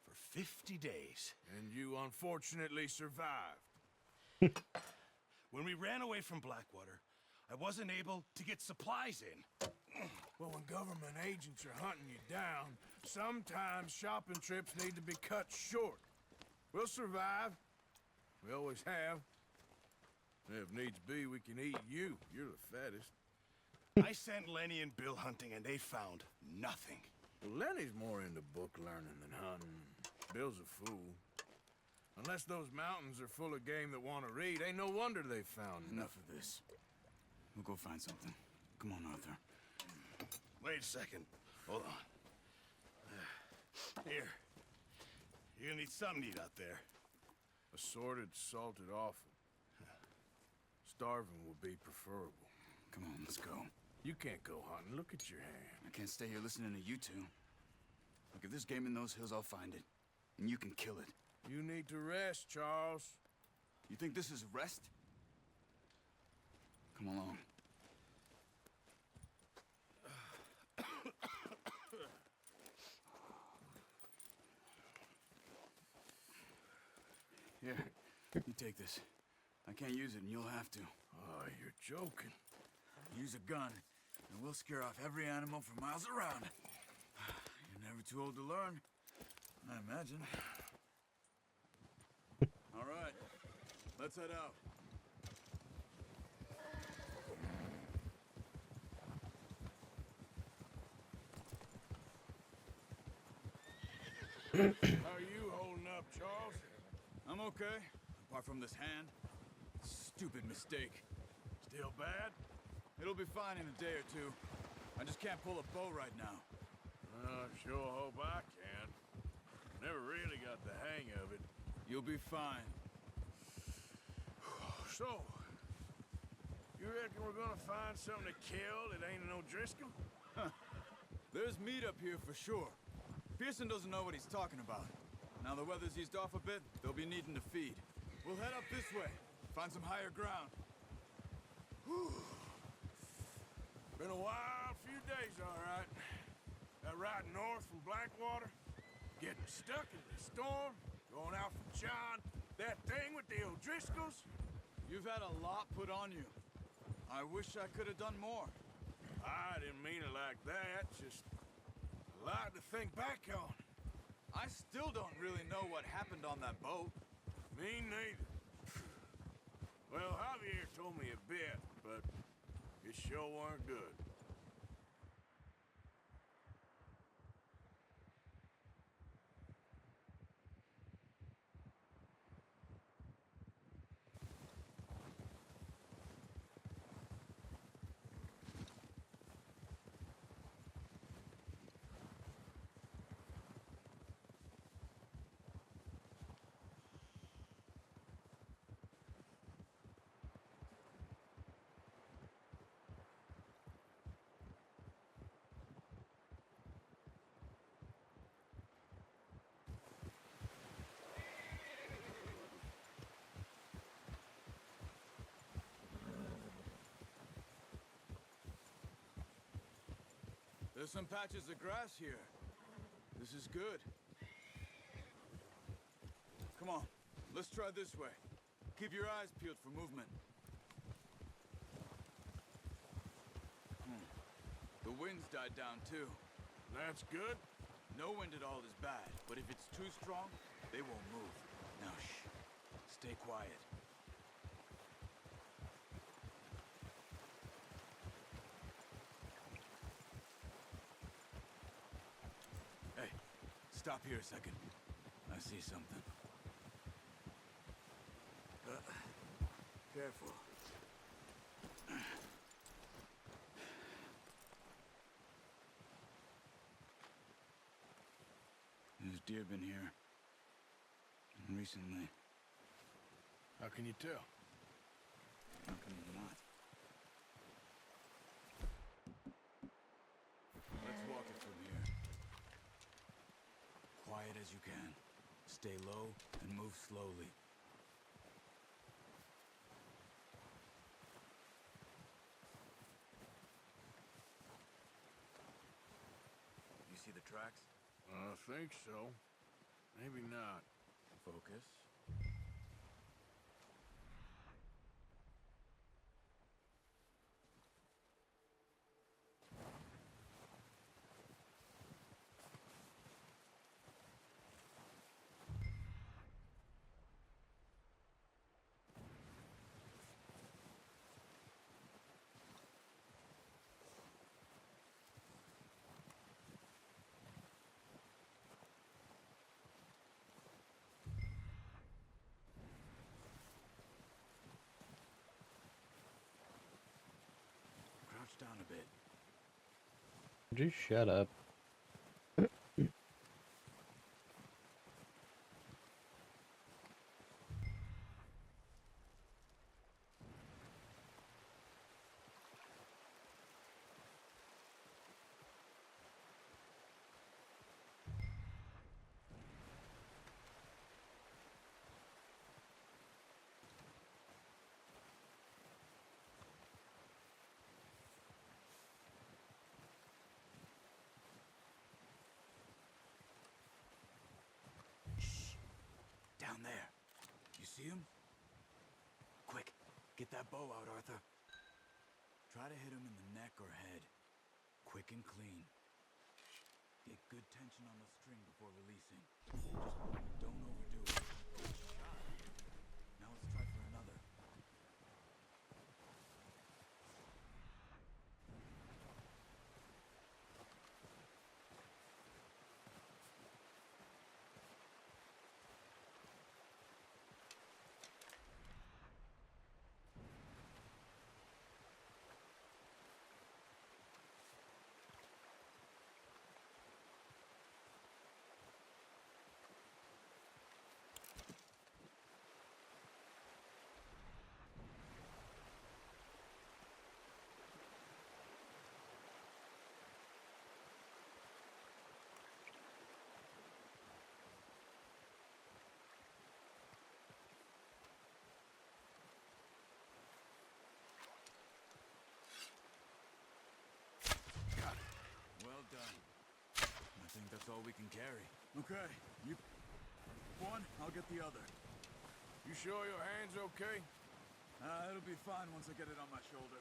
for 50 days. And you unfortunately survived. When we ran away from Blackwater, I wasn't able to get supplies in. Well, when government agents are hunting you down, sometimes shopping trips need to be cut short. We'll survive. We always have. If needs be, we can eat you. You're the fattest. I sent Lenny and Bill hunting, and they found nothing. Well, Lenny's more into book learning than hunting. Bill's a fool. Unless those mountains are full of game that want to read, ain't no wonder they found Enough of this. We'll go find something. Come on, Arthur. Wait a second. Hold on. Here. You're gonna need something to eat out there. Assorted, salted offal. Starving will be preferable. Come on, let's go. You can't go hunting. Look at your hand. I can't stay here listening to you two. Look, if there's game in those hills, I'll find it. And you can kill it. You need to rest, Charles. You think this is rest? Come along. Here, you take this. I can't use it, and you'll have to. Oh, you're joking. Use a gun, and we'll scare off every animal for miles around. You're never too old to learn, I imagine. All right, let's head out. How are you holding up, Charles? I'm okay, apart from this hand. Stupid mistake. Still bad? It'll be fine in a day or two. I just can't pull a bow right now. I sure hope I can. Never really got the hang of it. You'll be fine. So, you reckon we're gonna find something to kill that ain't an O'Driscoll? There's meat up here for sure. Pearson doesn't know what he's talking about. Now the weather's eased off a bit, they'll be needing to feed. We'll head up this way, find some higher ground. Whew. Been a wild few days, all right. That ride north from Blackwater, getting stuck in the storm, going out from John, that thing with the O'Driscolls. You've had a lot put on you. I wish I could have done more. I didn't mean it like that, just a lot to think back on. I still don't really know what happened on that boat. Me neither. Well, Javier told me a bit, but it sure weren't good. There's some patches of grass here. This is good. Come on, let's try this way. Keep your eyes peeled for movement. The wind's died down too. That's good. No wind at all is bad, but if it's too strong, they won't move. Now shh, stay quiet. Hey, stop here a second. I see something. Careful. There's deer been here. Recently. How can you tell? How can you not? Let's walk it from here. Quiet as you can. Stay low and move slowly. think so. Maybe not. Focus. Crouch down a bit. Just shut up. Down there. You see him? Quick, get that bow out, Arthur. Try to hit him in the neck or head. Quick and clean. Get good tension on the string before releasing. Just don't overdo it. Good shot. Now let's try for another. Well done. I think that's all we can carry. Okay, you one, I'll get the other. You sure your hand's okay? It'll be fine once I get it on my shoulder.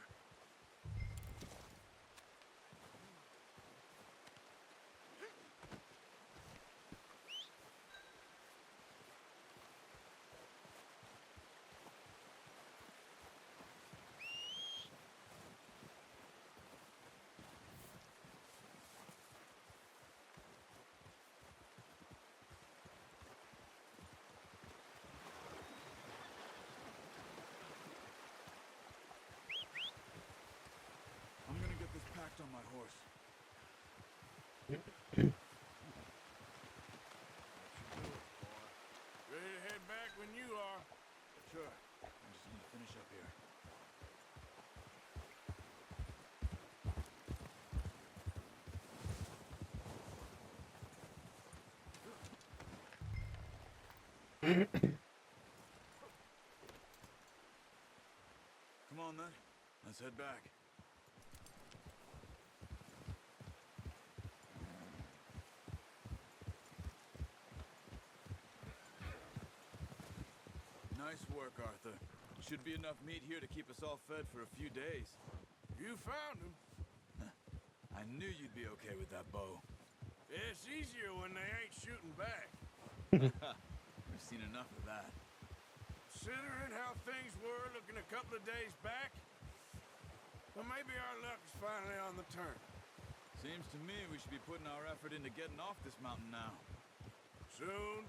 I'm gonna get this packed on my horse. Ready to head back when you are. Sure. I just need to finish up here. Come on then. Let's head back. Nice work, Arthur. Should be enough meat here to keep us all fed for a few days. You found him. I knew you'd be okay with that bow. It's easier when they ain't shooting back. We've seen enough of that. Considering how things were looking a couple of days back, well, maybe our luck is finally on the turn. Seems to me we should be putting our effort into getting off this mountain now. Soon.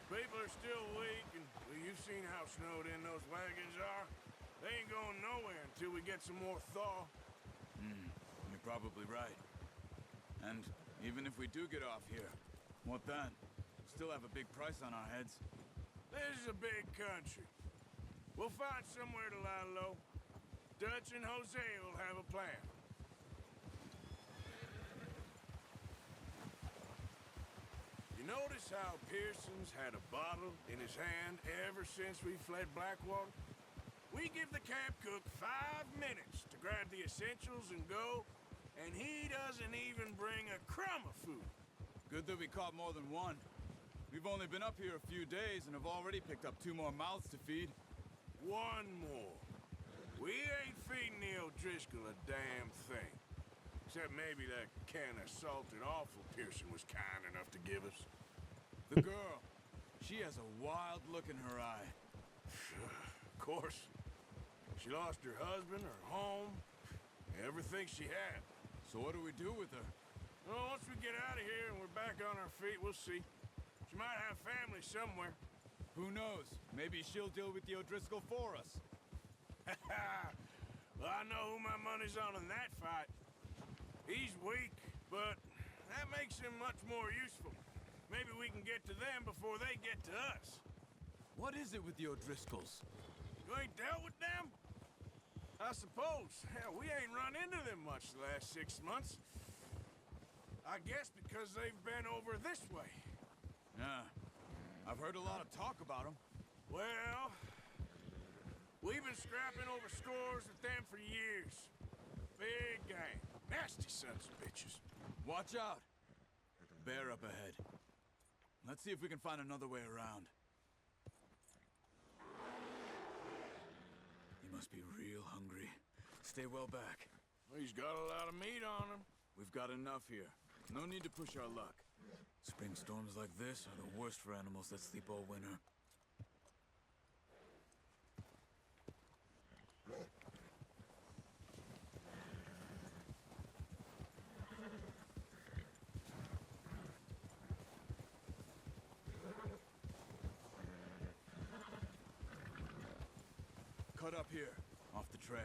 People are still weak, and well, you've seen how snowed in those wagons are. They ain't going nowhere until we get some more thaw. You're probably right. And even if we do get off here, what then? Still have a big price on our heads. This is a big country. We'll find somewhere to lie low. Dutch and Jose will have a plan. You notice how Pearson's had a bottle in his hand ever since we fled Blackwater? We give the camp cook 5 minutes to grab the essentials and go, and he doesn't even bring a crumb of food. Good that we caught more than one. We've only been up here a few days and have already picked up 2 more mouths to feed. One more. We ain't feeding the O'Driscoll a damn thing. Except maybe that can of salted offal Pearson was kind enough to give us. The girl. She has a wild look in her eye. Of course. She lost her husband, her home, everything she had. So what do we do with her? Well, once we get out of here and we're back on our feet, we'll see. She might have family somewhere. Who knows? Maybe she'll deal with the O'Driscoll for us. Well, I know who my money's on in that fight. He's weak, but that makes him much more useful. Maybe we can get to them before they get to us. What is it with the O'Driscolls? You ain't dealt with them? I suppose. Hell, we ain't run into them much the last 6 months. I guess because they've been over this way. Yeah. I've heard a lot of talk about them. Well, we've been scrapping over scores with them for years. Big gang. Nasty sons of bitches. Watch out! Bear up ahead. Let's see if we can find another way around. He must be real hungry. Stay well back. He's got a lot of meat on him. We've got enough here. No need to push our luck. Spring storms like this are the worst for animals that sleep all winter. Cut up here, off the trail.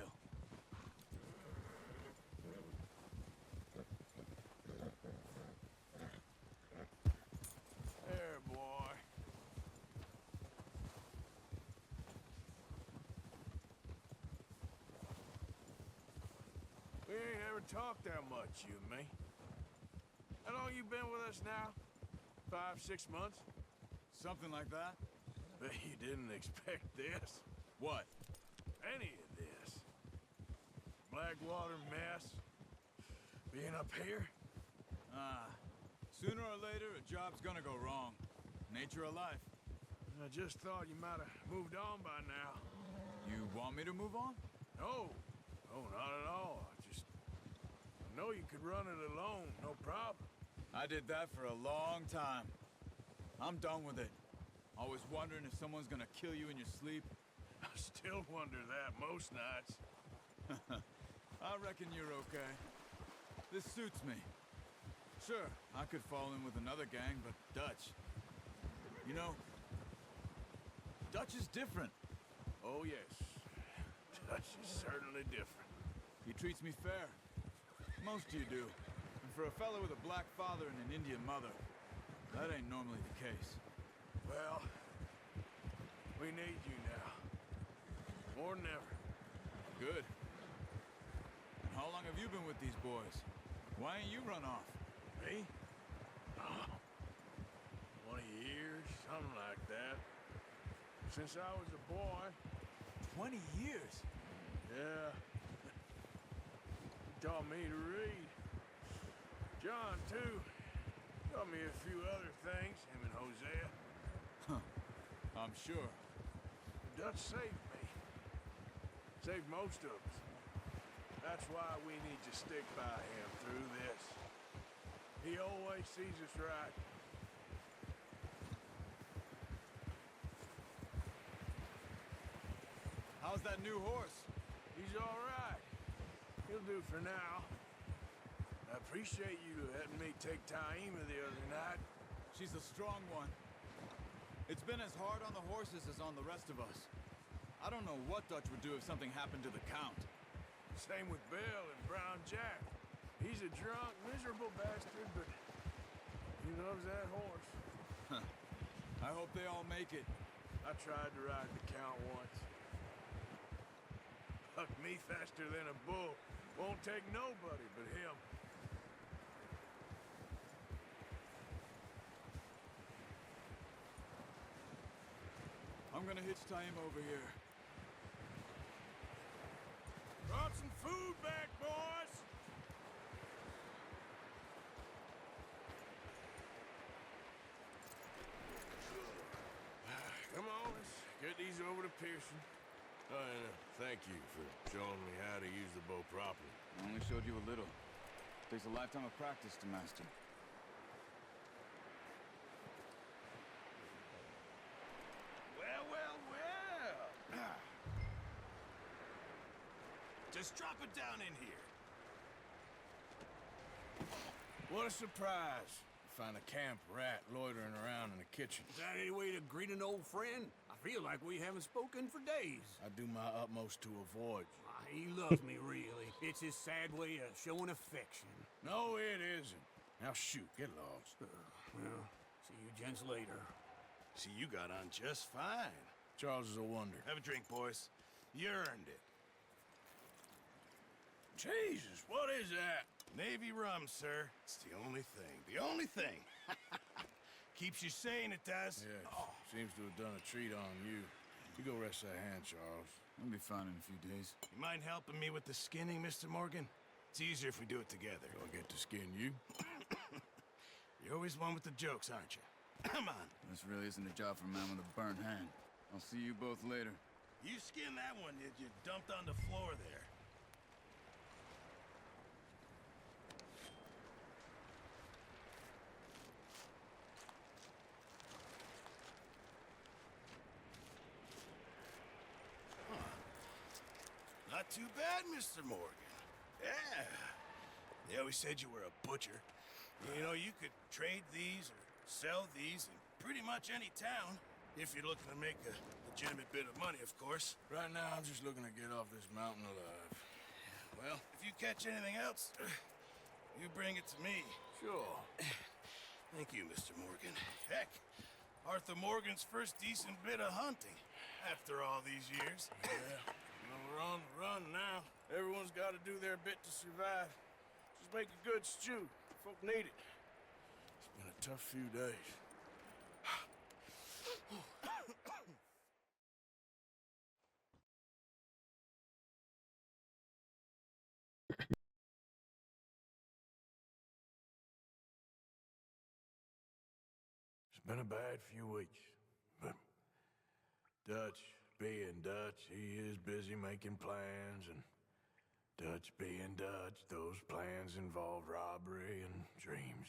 There, boy. We ain't ever talked that much, you and me. How long you been with us now? 5, 6 months? Something like that? Bet you didn't expect this. What? Any of this. Blackwater mess. Being up here. Sooner or later, a job's gonna go wrong. Nature of life. I just thought you might have moved on by now. You want me to move on? No. No, not at all. I know you could run it alone, no problem. I did that for a long time. I'm done with it. Always wondering if someone's gonna kill you in your sleep. I still wonder that most nights. I reckon you're okay. This suits me. Sure, I could fall in with another gang, but Dutch... You know, Dutch is different. Oh, yes. Dutch is certainly different. He treats me fair. Most of you do. And for a fellow with a black father and an Indian mother, that ain't normally the case. Well, we need you now. More than ever. Good. And how long have you been with these boys? Why ain't you run off? Me? Oh, 20 years, something like that. Since I was a boy. 20 years? Yeah. He taught me to read. John, too. Taught me a few other things, him and Hosea. Huh. I'm sure. Dutch saved me. Saved most of us. That's why we need to stick by him through this. He always sees us right. How's that new horse? He's all right. He'll do for now. I appreciate you letting me take Taima the other night. She's a strong one. It's been as hard on the horses as on the rest of us. I don't know what Dutch would do if something happened to the Count. Same with Bill and Brown Jack. He's a drunk, miserable bastard, but he loves that horse. I hope they all make it. I tried to ride the Count once. Hucked me faster than a bull. Won't take nobody but him. I'm gonna hitch Taima over here. Brought some food back, boys! these over to Pearson. Oh, and thank you for showing me how to use the bow properly. I only showed you a little. Takes a lifetime of practice to master. Well, well, well. Just drop it down in here. What a surprise. Find a camp rat loitering around in the kitchen. Is that any way to greet an old friend? I feel like we haven't spoken for days. I do my utmost to avoid you. He loves me, really. It's his sad way of showing affection. No, it isn't. Now shoot, get lost. Well, see you gents later. See, you got on just fine. Charles is a wonder. Have a drink, boys. You earned it. Jesus, what is that? Navy rum, sir. It's the only thing. The only thing. Keeps you sane, it does. Yeah, seems to have done a treat on you. You go rest that hand, Charles. I'll be fine in a few days. You mind helping me with the skinning, Mr. Morgan? It's easier if we do it together. Do I get to skin you? You're always one with the jokes, aren't you? Come on. This really isn't a job for a man with a burnt hand. I'll see you both later. You skinned that one that you dumped on the floor there. Not too bad, Mr. Morgan. Yeah. They always said you were a butcher. You know, you could trade these or sell these in pretty much any town. If you're looking to make a legitimate bit of money, of course. Right now, I'm just looking to get off this mountain alive. Well, if you catch anything else, you bring it to me. Sure. Thank you, Mr. Morgan. Heck, Arthur Morgan's first decent bit of hunting after all these years. Yeah. Well, we're on the run now. Everyone's got to do their bit to survive. Just make a good stew. Folk need it. It's been a tough few days. It's been a bad few weeks, but Dutch being Dutch, he is busy making plans, and Dutch being Dutch, those plans involve robbery and dreams.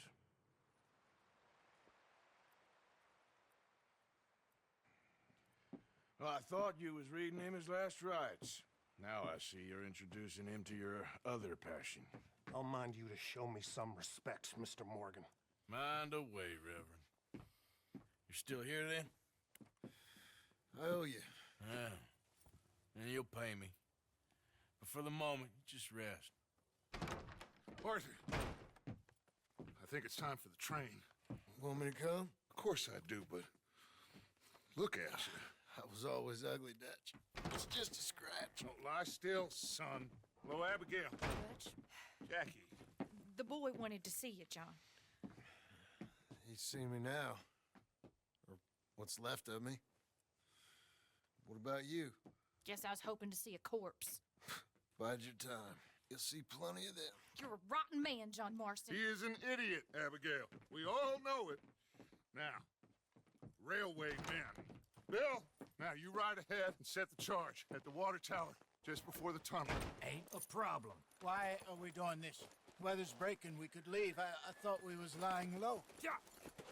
Well, I thought you was reading him his last rites. Now I see you're introducing him to your other passion. I'll mind you to show me some respect, Mr. Morgan. Mind away, Reverend. You're still here, then? I owe you. Yeah. And you'll pay me. But for the moment, just rest. Arthur, I think it's time for the train. Want me to come? Of course I do, but look at you. I was always ugly, Dutch. It's just a scratch. Don't lie still, son. Hello, Abigail. Dutch, Jackie. the boy wanted to see you, John. He's seen me now. Or what's left of me. What about you? Guess I was hoping to see a corpse. Bide your time. You'll see plenty of them. You're a rotten man, John Marston. He is an idiot, Abigail. We all know it. Now, railway men. Bill, now you ride ahead and set the charge at the water tower just before the tunnel. Ain't a problem. Why are we doing this? Weather's breaking. We could leave. I thought we was lying low. Yeah,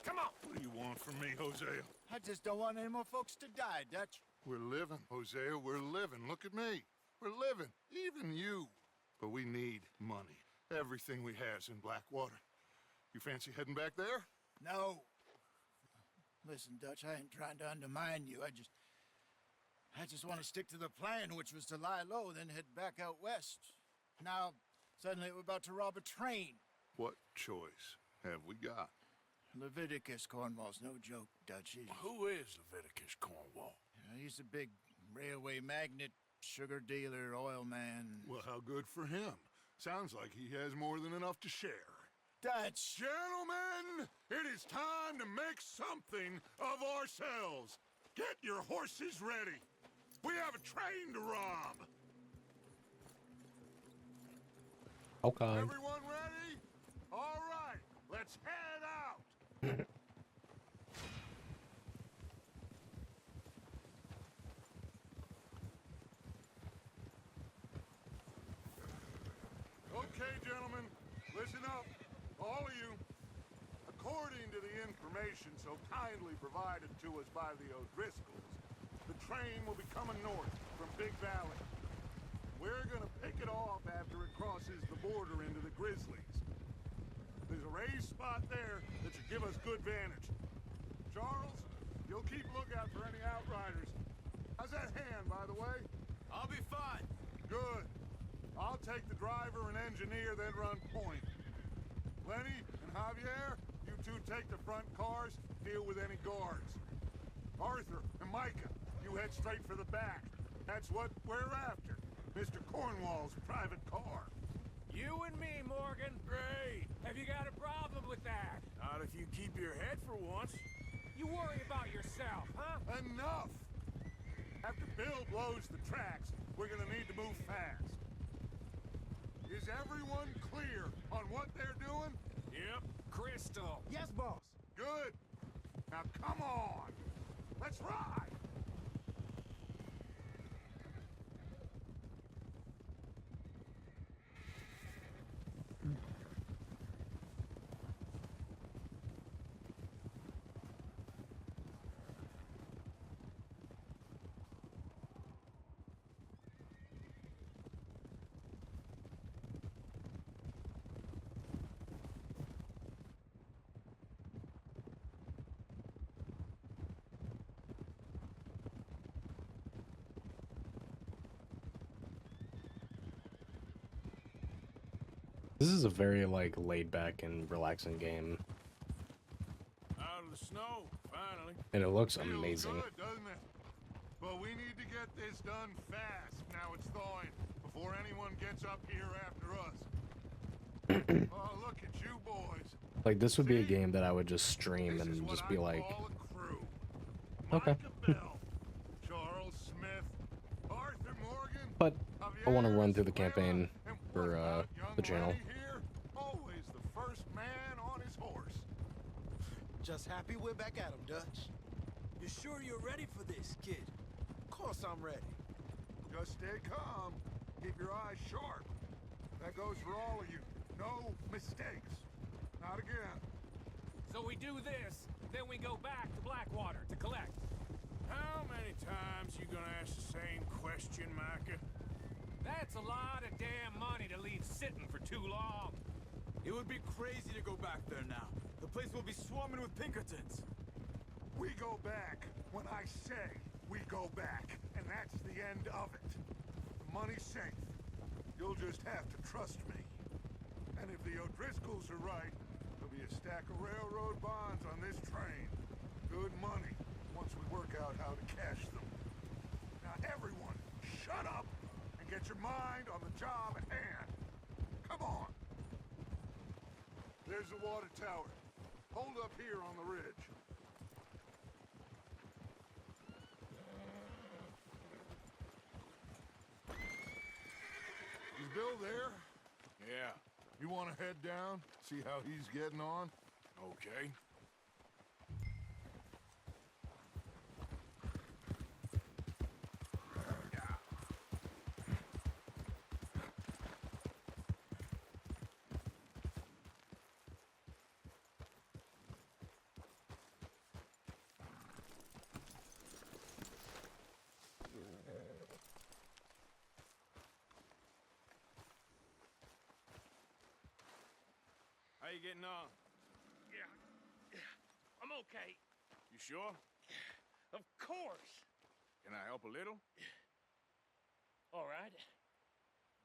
come on. What do you want from me, Hosea? I just don't want any more folks to die, Dutch. We're living, Hosea. We're living. Look at me. We're living. Even you. But we need money. Everything we has in Blackwater. You fancy heading back there? No. Listen, Dutch, I ain't trying to undermine you. I just want to stick to the plan, which was to lie low, then head back out west. Now, suddenly we're about to rob a train. What choice have we got? Leviticus Cornwall's no joke, Dutch. Who is Leviticus Cornwall? He's a big railway magnate, sugar dealer, oil man. Well, how good for him. Sounds like he has more than enough to share. Dutch! Gentlemen, it is time to make something of ourselves. Get your horses ready. We have a train to rob. Okay. Everyone ready? All right, let's head out. Okay, gentlemen, listen up. All of you. According to the information so kindly provided to us by the O'Driscolls, the train will be coming north from Big Valley. We're gonna pick it off after it crosses the border into the Grizzlies. There's a raised spot there that should give us good vantage. Charles, you'll keep lookout for any outriders. How's that hand, by the way? I'll be fine. Good. I'll take the driver and engineer, then run point. Lenny and Javier, you two take the front cars, deal with any guards. Arthur and Micah, you head straight for the back. That's what we're after. Mr. Cornwall's private car. You and me, Morgan. Great. Have you got a problem with that? Not if you keep your head for once. You worry about yourself, huh? Enough! After Bill blows the tracks, we're gonna need to move fast. Is everyone clear on what they're doing? Yep. Crystal. Yes, boss. Good. Now come on. Let's ride. This is a very like laid back and relaxing game, Out of the snow, finally. and it looks Feels amazing. good, doesn't it? But we need to get this done fast. Now it's thawing before anyone gets up here after us. Oh, look at you boys. Like this would be a game that I would just stream and just be like, Call a crew. okay. Micah Bell, Charles Smith, Arthur Morgan. But I want to Javier run through the Escuela, campaign and for what about young the channel. Lenny here? Always the first man on his horse. Just happy we're back at 'em, Dutch. You sure you're ready for this, kid? Of course I'm ready. Just stay calm. Keep your eyes sharp. That goes for all of you. No mistakes. Not again. So we do this, then we go back to Blackwater to collect. How many times you gonna ask the same question, Micah? That's a lot of damn money to leave sitting for too long. It would be crazy to go back there now. The place will be swarming with Pinkertons. We go back when I say we go back, and that's the end of it. The money's safe. You'll just have to trust me. And if the O'Driscolls are right, there'll be a stack of railroad bonds on this train. Good money, once we work out how to cash them. Now everyone, shut up and get your mind on the job at hand. Come on. There's the water tower. Hold up here on the ridge. Is Bill there? Yeah. You want to head down, see how he's getting on? Okay. How you getting on? Yeah. I'm okay. You sure? Of course. Can I help a little? All right.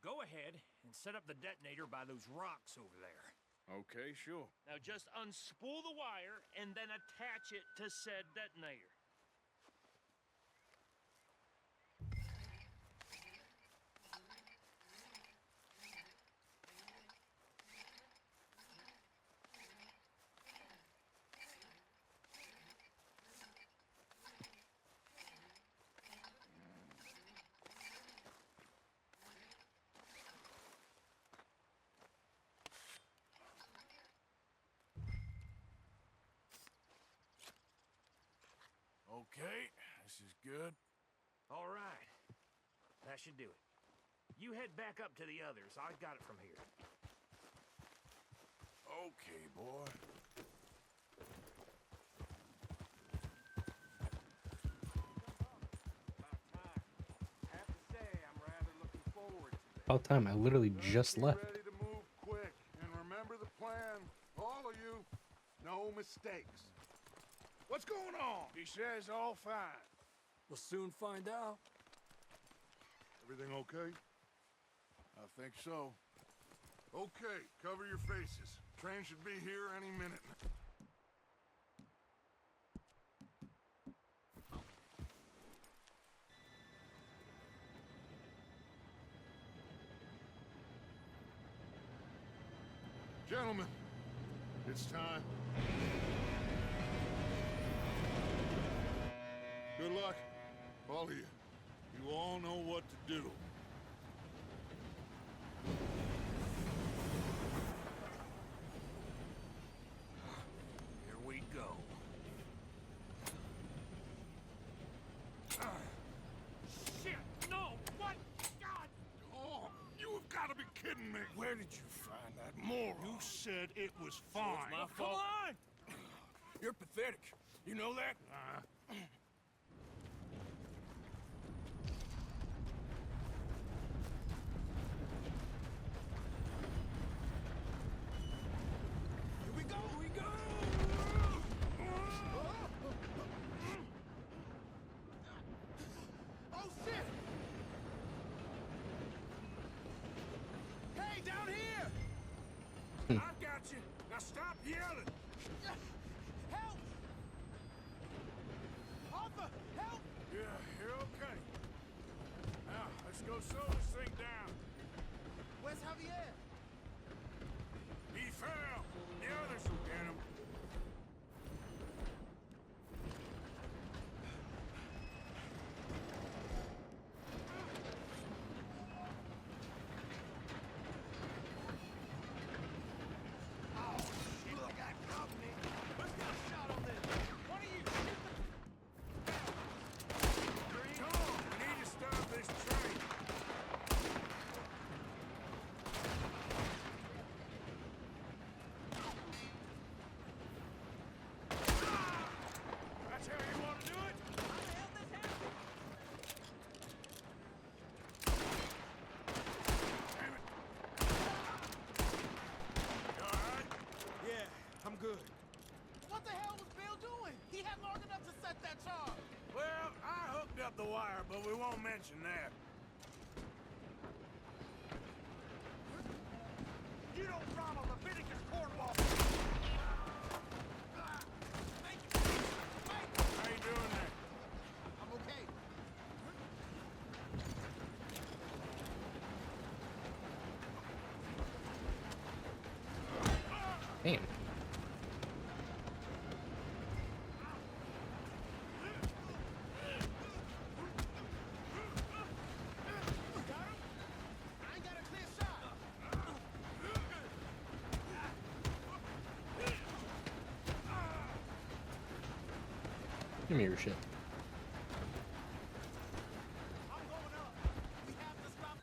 Go ahead and set up the detonator by those rocks over there. Okay, sure. Now just unspool the wire and then attach it to said detonator. Okay, this is good. All right. That should do it. You head back up to the others. I got it from here. Okay, boy. Have to say, I'm rather looking forward to this. About time. I literally just left. Ready to move quick, and remember the plan, all of you. No mistakes. What's going on? He says all fine. We'll soon find out. Everything okay? I think so. Okay, cover your faces. Train should be here any minute. Gentlemen, it's time. Good luck, all of you. You all know what to do. Here we go. Shit! No! What? God! Oh, you have got to be kidding me. Where did you find that moron? You said it was fine. My Come fault. on! You're pathetic. You know that? Here we go! Here we go! Oh, shit! Hey, down here! I got you. Now stop yelling. Help! Arthur, help! Yeah, you're okay. Now, let's go slow this thing down. Where's Javier? He fell. The others will get him. Come on, we need to stop this train. That's how you want to do it? Damn it. You all right? Yeah, I'm good. What the hell was Bill doing? He had long enough to set that charge. Well, I hooked up the wire, but we won't mention that. You don't rob a Leviticus Cornwall. How you doing there? I'm okay. Damn. I ain't got a clear shot. Give me your shit. I'm going up. We have to stop.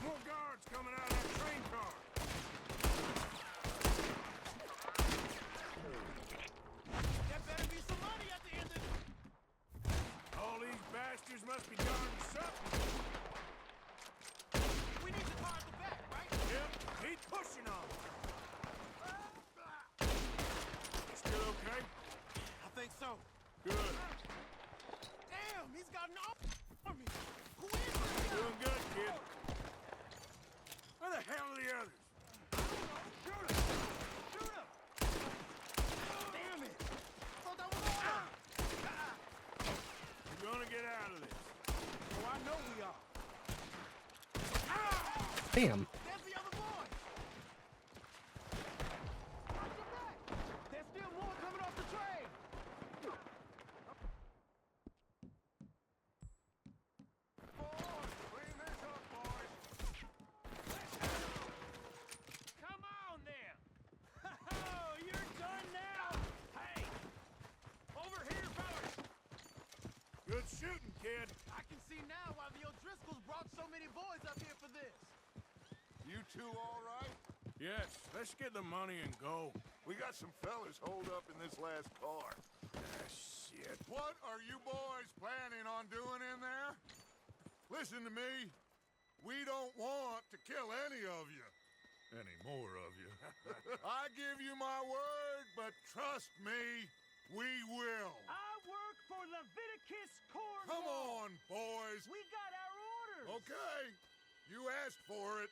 More guards coming out of that train car. There better be some money at the end of it. All these bastards must be guarding something. We need to guard the back, right? Yep, he's pushing on. You still okay? I think so. Good. Damn, he's got an army. Who is this guy? Doing good, kid. Where the hell are the others? Shoot him! Shoot him! Damn it! I thought that was all. We're gonna get out of this. Oh, I know we are. Damn. There's the other boy. Watch your back. There's still more coming off the train. Come on then! two all right? Yes, let's get the money and go. We got some fellas holed up in this last car. Shit. What are you boys planning on doing in there? Listen to me. We don't want to kill any of you. Any more of you. I give you my word, but trust me, we will. I work for Leviticus Cornwall. Come on, boys. We got our orders. Okay. You asked for it.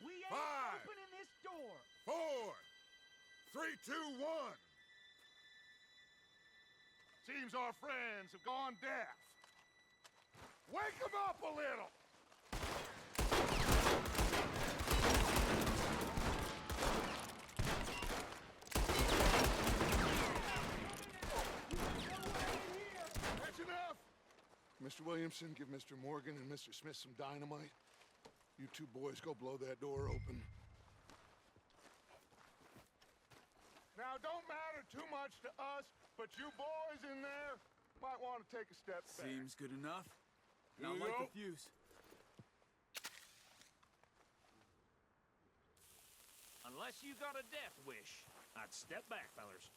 We ain't 5, opening this door. 4, 3, 2, 1. Seems our friends have gone deaf. Wake them up a little. That's enough. Mr. Williamson, give Mr. Morgan and Mr. Smith some dynamite. You two boys go blow that door open. Now, don't matter too much to us, but you boys in there might want to take a step back. Seems good enough. Now You light go. the fuse. Unless you got a death wish, I'd step back, fellers.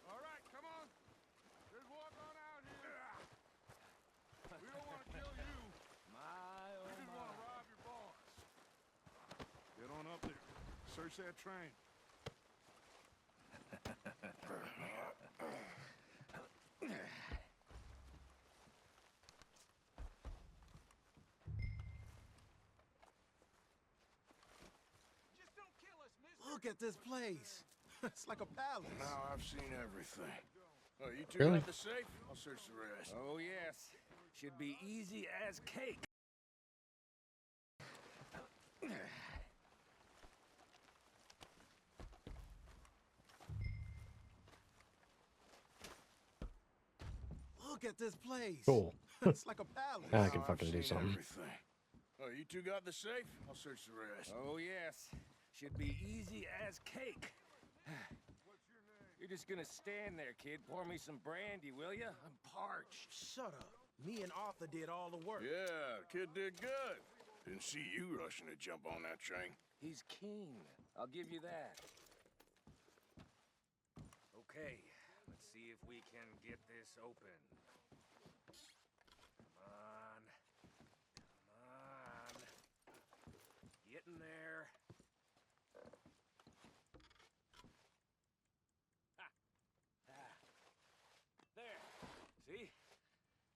All right, come on. Just walk on out here. We don't want to kill you. My, We just want to rob your boss. Get on up there. Search that train. Just don't kill us, mister. Look at this place. It's like a palace. Now I've seen everything. Oh, you two Really? got the safe? I'll search the rest. Oh, yes. Should be easy as cake. Look at this place. Cool. It's like a palace. Now I can Now fucking I've do seen something. everything. Oh, you two got the safe? I'll search the rest. Oh, yes. Should be easy as cake. You're just gonna stand there, kid. Pour me some brandy, will ya? I'm parched. Shut up. Me and Arthur did all the work. Yeah, the kid did good. Didn't see you rushing to jump on that train. He's keen. I'll give you that. Okay, let's see if we can get this open. Come on. Come on. Get in there. Ha. Ah. There. See?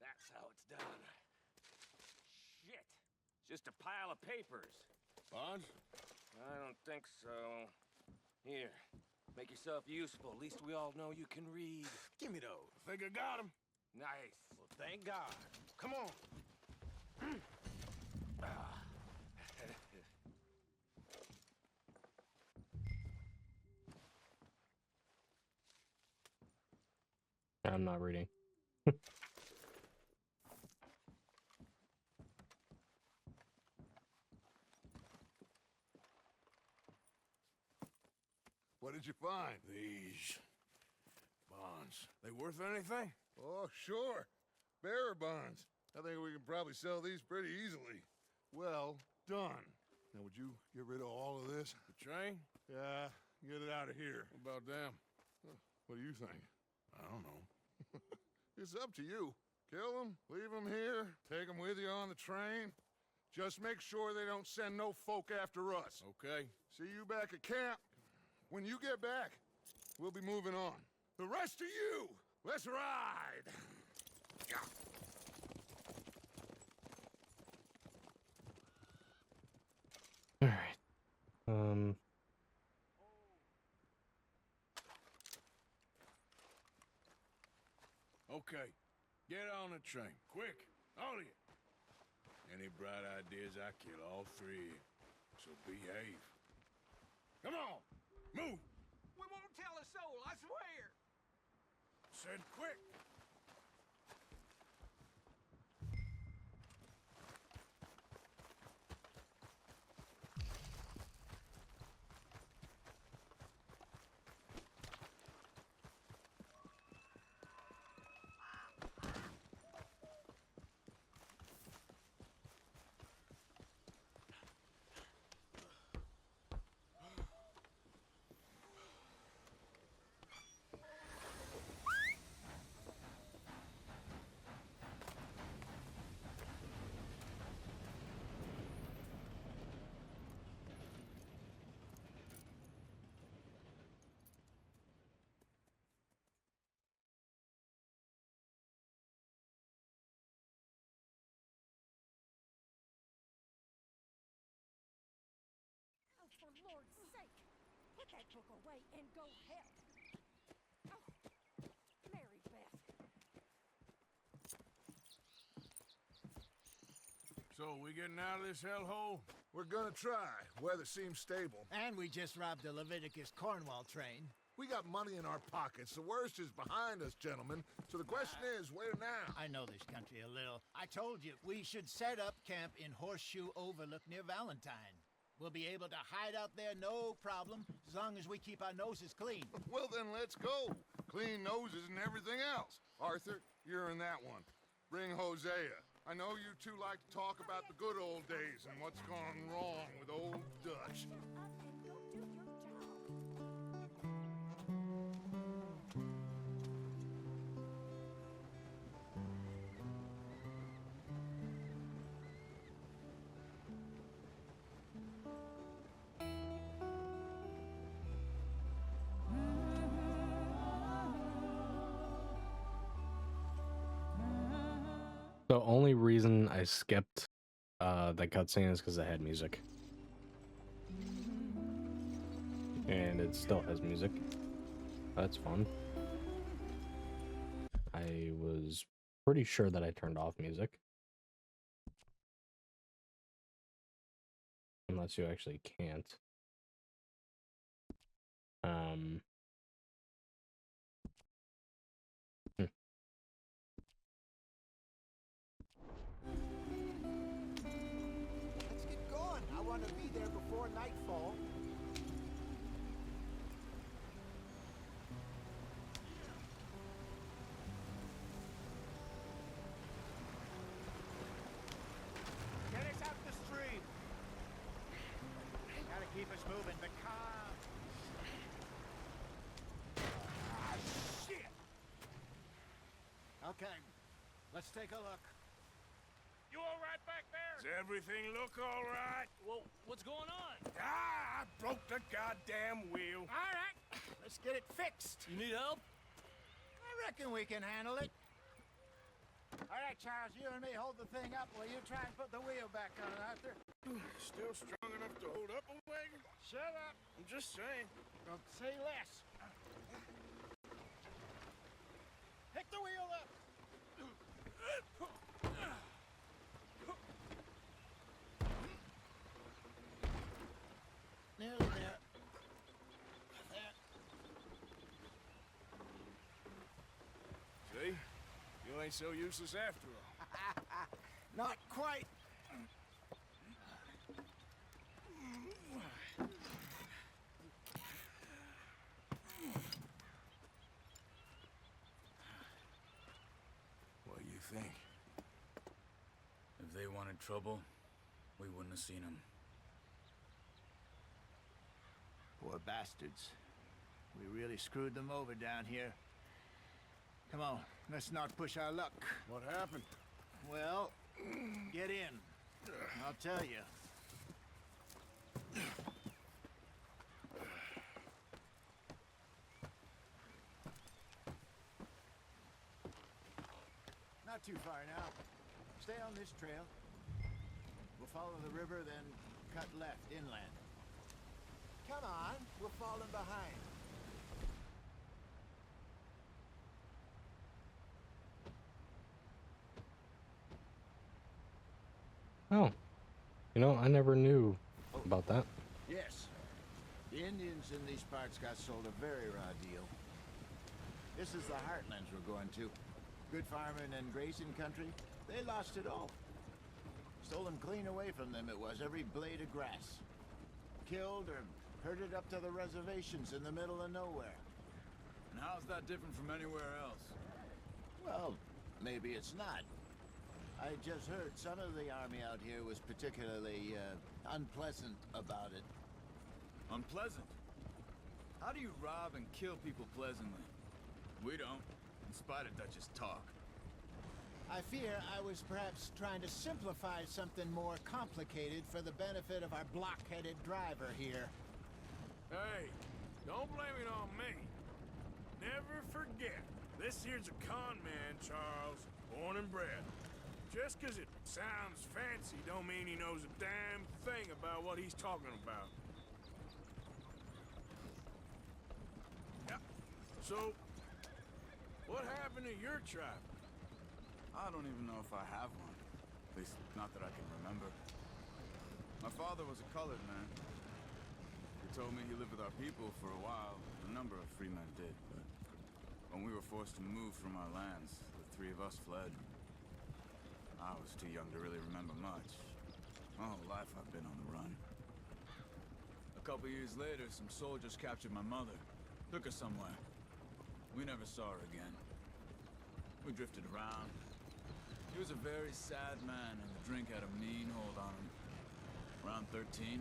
That's how it's done. Shit. Just a pile of papers. Bonds? I don't think so. Here, make yourself useful. At least we all know you can read. Give me those. Think I got him. Nice. Well, thank God. Come on. I'm not reading. What did you find? These bonds. They worth anything? Oh, sure. Bearer bonds. I think we can probably sell these pretty easily. Well done. Now, would you get rid of all of this? The train? Yeah, get it out of here. What about them? What do you think? I don't know. It's up to you. Kill them, leave them here, take them with you on the train. Just make sure they don't send no folk after us. Okay. See you back at camp. When you get back, we'll be moving on. The rest of you, let's ride! All right. Okay. Get on the train. Quick. All of you. Any bright ideas, I kill all three. So behave. Come on. Move. We won't tell a soul, I swear. Said quick. hook away and go help. Oh, Mary Beth. So, we getting out of this hellhole? We're gonna try. Weather seems stable. And we just robbed the Leviticus Cornwall train. We got money in our pockets. The worst is behind us, gentlemen. So the question is, where now? I know this country a little. I told you, we should set up camp in Horseshoe Overlook near Valentine. We'll be able to hide out there, no problem, as long as we keep our noses clean. Well, then let's go. Clean noses and everything else. Arthur, you're in that one. Bring Hosea. I know you two like to talk about the good old days and what's gone wrong with old Dutch. The only reason I skipped the cutscene is because it had music. And it still has music. That's fun. I was pretty sure that I turned off music. Unless you actually can't. Let's get going. I want to be there before nightfall. Get us out the stream. Gotta keep us moving, but calm. Ah, shit! Okay, let's take a look. You all right back there? Does everything look all right? Well, what's going on? Ah, I broke the goddamn wheel. All right, let's get it fixed. You need help? I reckon we can handle it. All right, Charles, you and me hold the thing up while you try and put the wheel back on it, Arthur. Still strong enough to hold up a wagon? Shut up. I'm just saying. Don't say less. Pick the wheel up. Nearly there. See? You ain't so useless after all. Not quite. What do you think? If they wanted trouble, we wouldn't have seen them. Poor bastards. We really screwed them over down here. Come on, let's not push our luck. What happened? Well, get in. I'll tell you. Not too far now. Stay on this trail. We'll follow the river, then cut left inland. Come on, we're falling behind. Oh. You know, I never knew about that. Yes. The Indians in these parts got sold a very raw deal. This is the heartlands we're going to. Good farming and grazing country. They lost it all. Stolen clean away from them it was, every blade of grass. Killed or herded up to the reservations in the middle of nowhere. And how's that different from anywhere else? Well, maybe it's not. I just heard some of the army out here was particularly unpleasant about it. Unpleasant? How do you rob and kill people pleasantly? We don't, in spite of Dutch's talk. I fear I was perhaps trying to simplify something more complicated for the benefit of our block-headed driver here. Hey, don't blame it on me. Never forget, this here's a con man, Charles, born and bred. Just 'cause it sounds fancy don't mean he knows a damn thing about what he's talking about. So, what happened to your tribe? I don't even know if I have one. At least, not that I can remember. My father was a colored man. He told me he lived with our people for a while. A number of free men did, but when we were forced to move from our lands, the three of us fled. I was too young to really remember much. My whole life I've been on the run. A couple years later, some soldiers captured my mother. Took her somewhere. We never saw her again. We drifted around. He was a very sad man, and the drink had a mean hold on him. Around 13,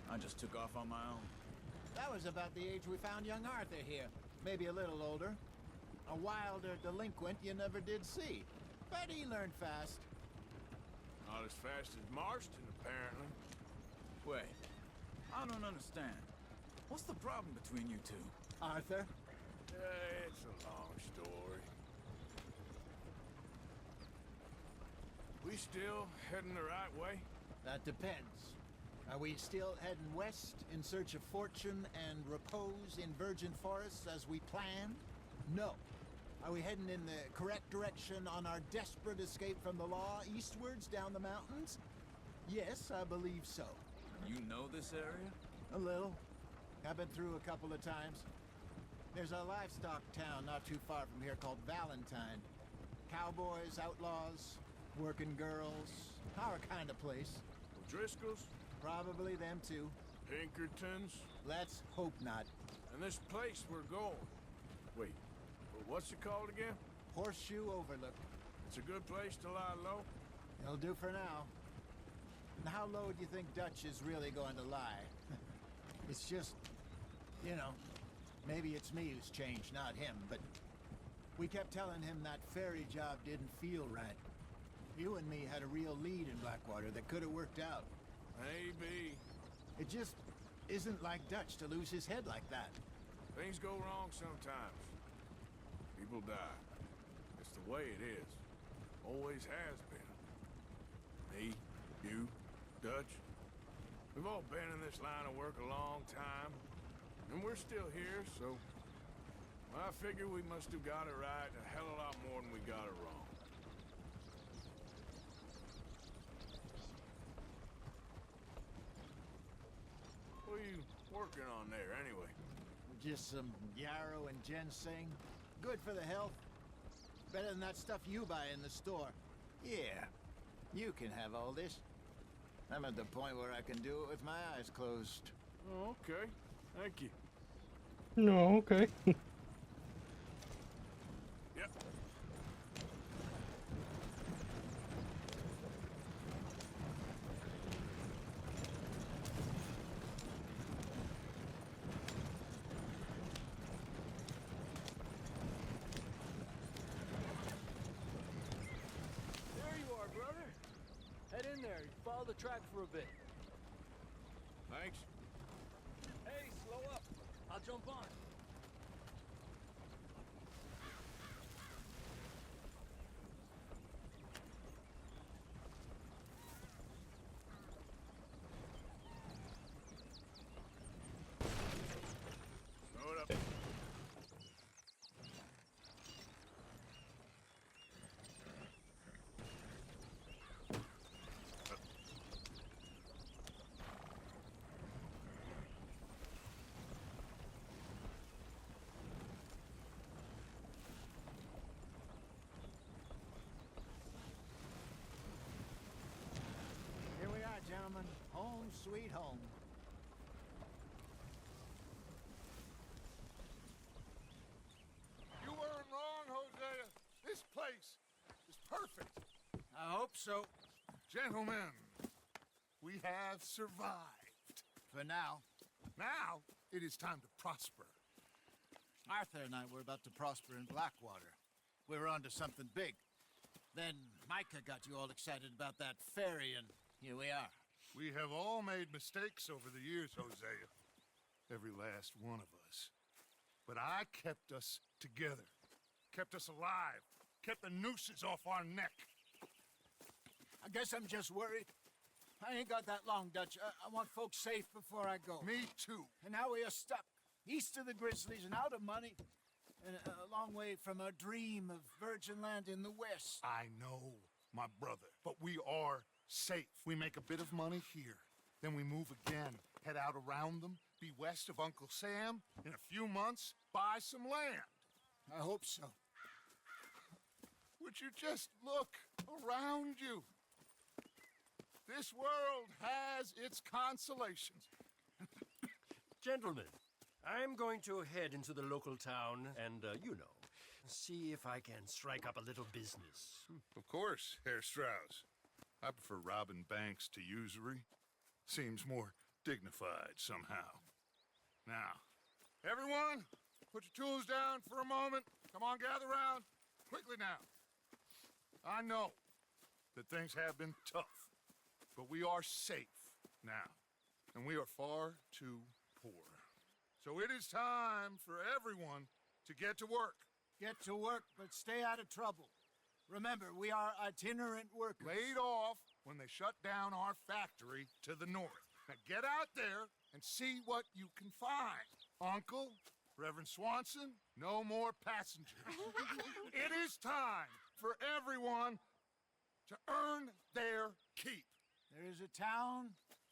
I just took off on my own. That was about the age we found young Arthur here. Maybe a little older. A wilder delinquent you never did see. But he learned fast. Not as fast as Marston, apparently. Wait, I don't understand. What's the problem between you two? Arthur? It's a long story. We still heading the right way? That depends. Are we still heading west in search of fortune and repose in virgin forests as we planned? No. Are we heading in the correct direction on our desperate escape from the law eastwards down the mountains? Yes, I believe so. You know this area? A little. I've been through a couple of times. There's a livestock town not too far from here called Valentine. Cowboys, outlaws, working girls, our kind of place. Driscoll's? Probably them too. Pinkertons? Let's hope not. And this place we're going. Wait, what's it called again? Horseshoe Overlook. It's a good place to lie low? It'll do for now. And how low do you think Dutch is really going to lie? It's just, you know, maybe it's me who's changed, not him, but we kept telling him that ferry job didn't feel right. You and me had a real lead in Blackwater that could have worked out. Maybe. It just isn't like Dutch to lose his head like that. Things go wrong sometimes. People die. It's the way it is. Always has been. Me, you, Dutch. We've all been in this line of work a long time. And we're still here, so... I figure we must have got it right a hell of a lot more than we got it wrong. What are you working on there, anyway? Just some yarrow and ginseng. Good for the health. Better than that stuff you buy in the store. Yeah, you can have all this. I'm at the point where I can do it with my eyes closed. Oh, okay. Thank you. No, okay. Yep. There you are, brother. Head in there. Follow the track for a bit. Thanks. Hey, slow up. I'll jump on. Slow it up. Here we are, gentlemen. Home sweet home. You weren't wrong, Hosea. This place is perfect. I hope so. Gentlemen, we have survived. For now. Now, it is time to prosper. Arthur and I were about to prosper in Blackwater. We were onto something big. Then Micah got you all excited about that ferry, and here we are. We have all made mistakes over the years, Hosea. Every last one of us. But I kept us together. Kept us alive. Kept the nooses off our neck. I guess I'm just worried. I ain't got that long, Dutch. I want folks safe before I go. Me too. And now we are stuck, east of the Grizzlies and out of money. and a long way from our dream of virgin land in the west. I know, my brother, but we are safe. We make a bit of money here, then we move again, head out around them, be west of Uncle Sam, in a few months, buy some land. I hope so. Would you just look around you? This world has its consolations. Gentlemen, I'm going to head into the local town and, see if I can strike up a little business. Of course, Herr Strauss. I prefer robbing banks to usury. Seems more dignified somehow. Now, everyone, put your tools down for a moment. Come on, gather round. Quickly now. I know that things have been tough, but we are safe now, and we are far too poor. So it is time for everyone to get to work. Get to work, but stay out of trouble. Remember, we are itinerant workers. Laid off when they shut down our factory to the north. Now get out there and see what you can find. Uncle, Reverend Swanson, no more passengers. It is time for everyone to earn their keep. There is a town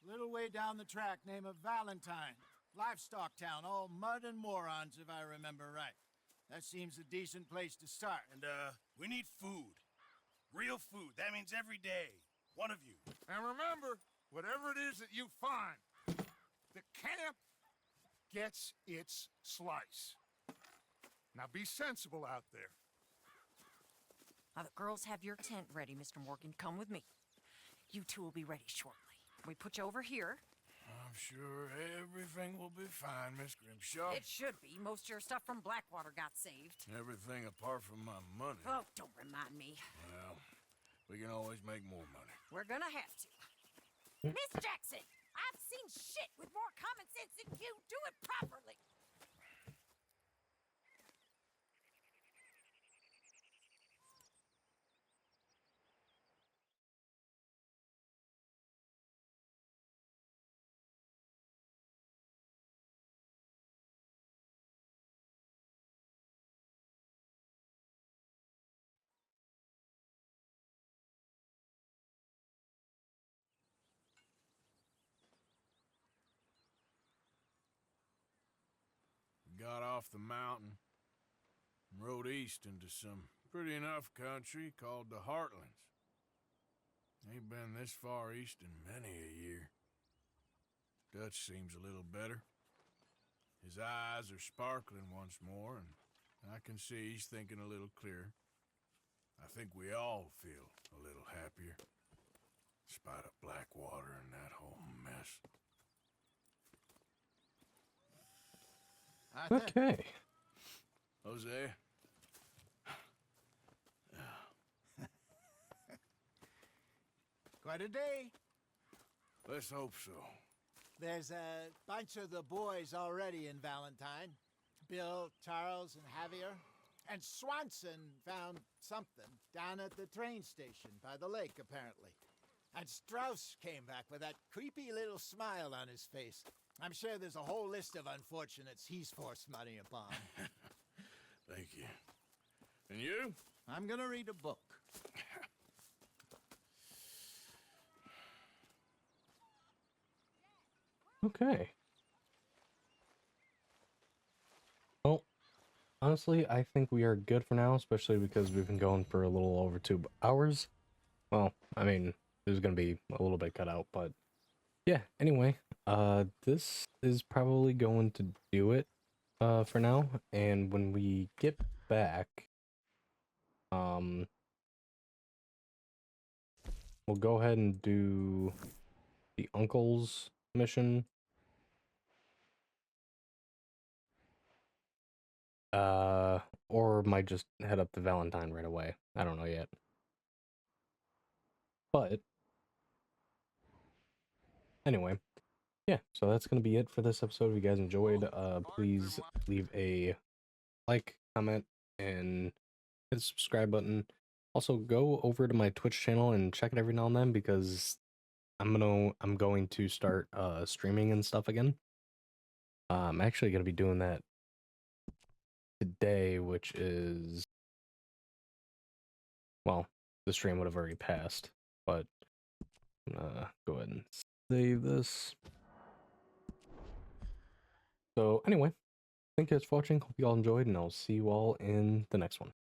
a little way down the track named Valentine. Livestock town, all mud and morons, if I remember right. That seems a decent place to start. And, we need food. Real food. That means every day. One of you. And remember, whatever it is that you find, the camp gets its slice. Now be sensible out there. Now, the girls have your tent ready, Mr. Morgan. Come with me. You two will be ready shortly. We put you over here. I'm sure everything will be fine, Miss Grimshaw. It should be. Most of your stuff from Blackwater got saved. Everything apart from my money. Oh, don't remind me. Well, we can always make more money. We're gonna have to. Miss Jackson, I've seen shit with more common sense than you. Do it properly. Got off the mountain and rode east into some pretty enough country called the Heartlands. Ain't been this far east in many a year. Dutch seems a little better. His eyes are sparkling once more, and I can see he's thinking a little clearer. I think we all feel a little happier, in spite of Blackwater and that whole mess. Okay. Jose? Quite a day. Let's hope so. There's a bunch of the boys already in Valentine. Bill, Charles, and Javier. And Swanson found something down at the train station by the lake, apparently. And Strauss came back with that creepy little smile on his face. I'm sure there's a whole list of unfortunates he's forced money upon. Thank you. And you? I'm gonna read a book. Okay. Well, honestly, I think we are good for now, especially because we've been going for a little over 2 hours. Well, I mean, there's gonna be a little bit cut out, but yeah, anyway, this is probably going to do it for now, and when we get back, we'll go ahead and do the uncle's mission. Or might just head up to Valentine right away. I don't know yet. But anyway, yeah, so that's going to be it for this episode. If you guys enjoyed, please leave a like, comment, and hit the subscribe button. Also, go over to my Twitch channel and check it every now and then, because I'm going to start streaming and stuff again. I'm actually going to be doing that today, which is, well, the stream would have already passed, but I'm gonna go ahead and save this. So anyway, thank you guys for watching. Hope you all enjoyed, and I'll see you all in the next one.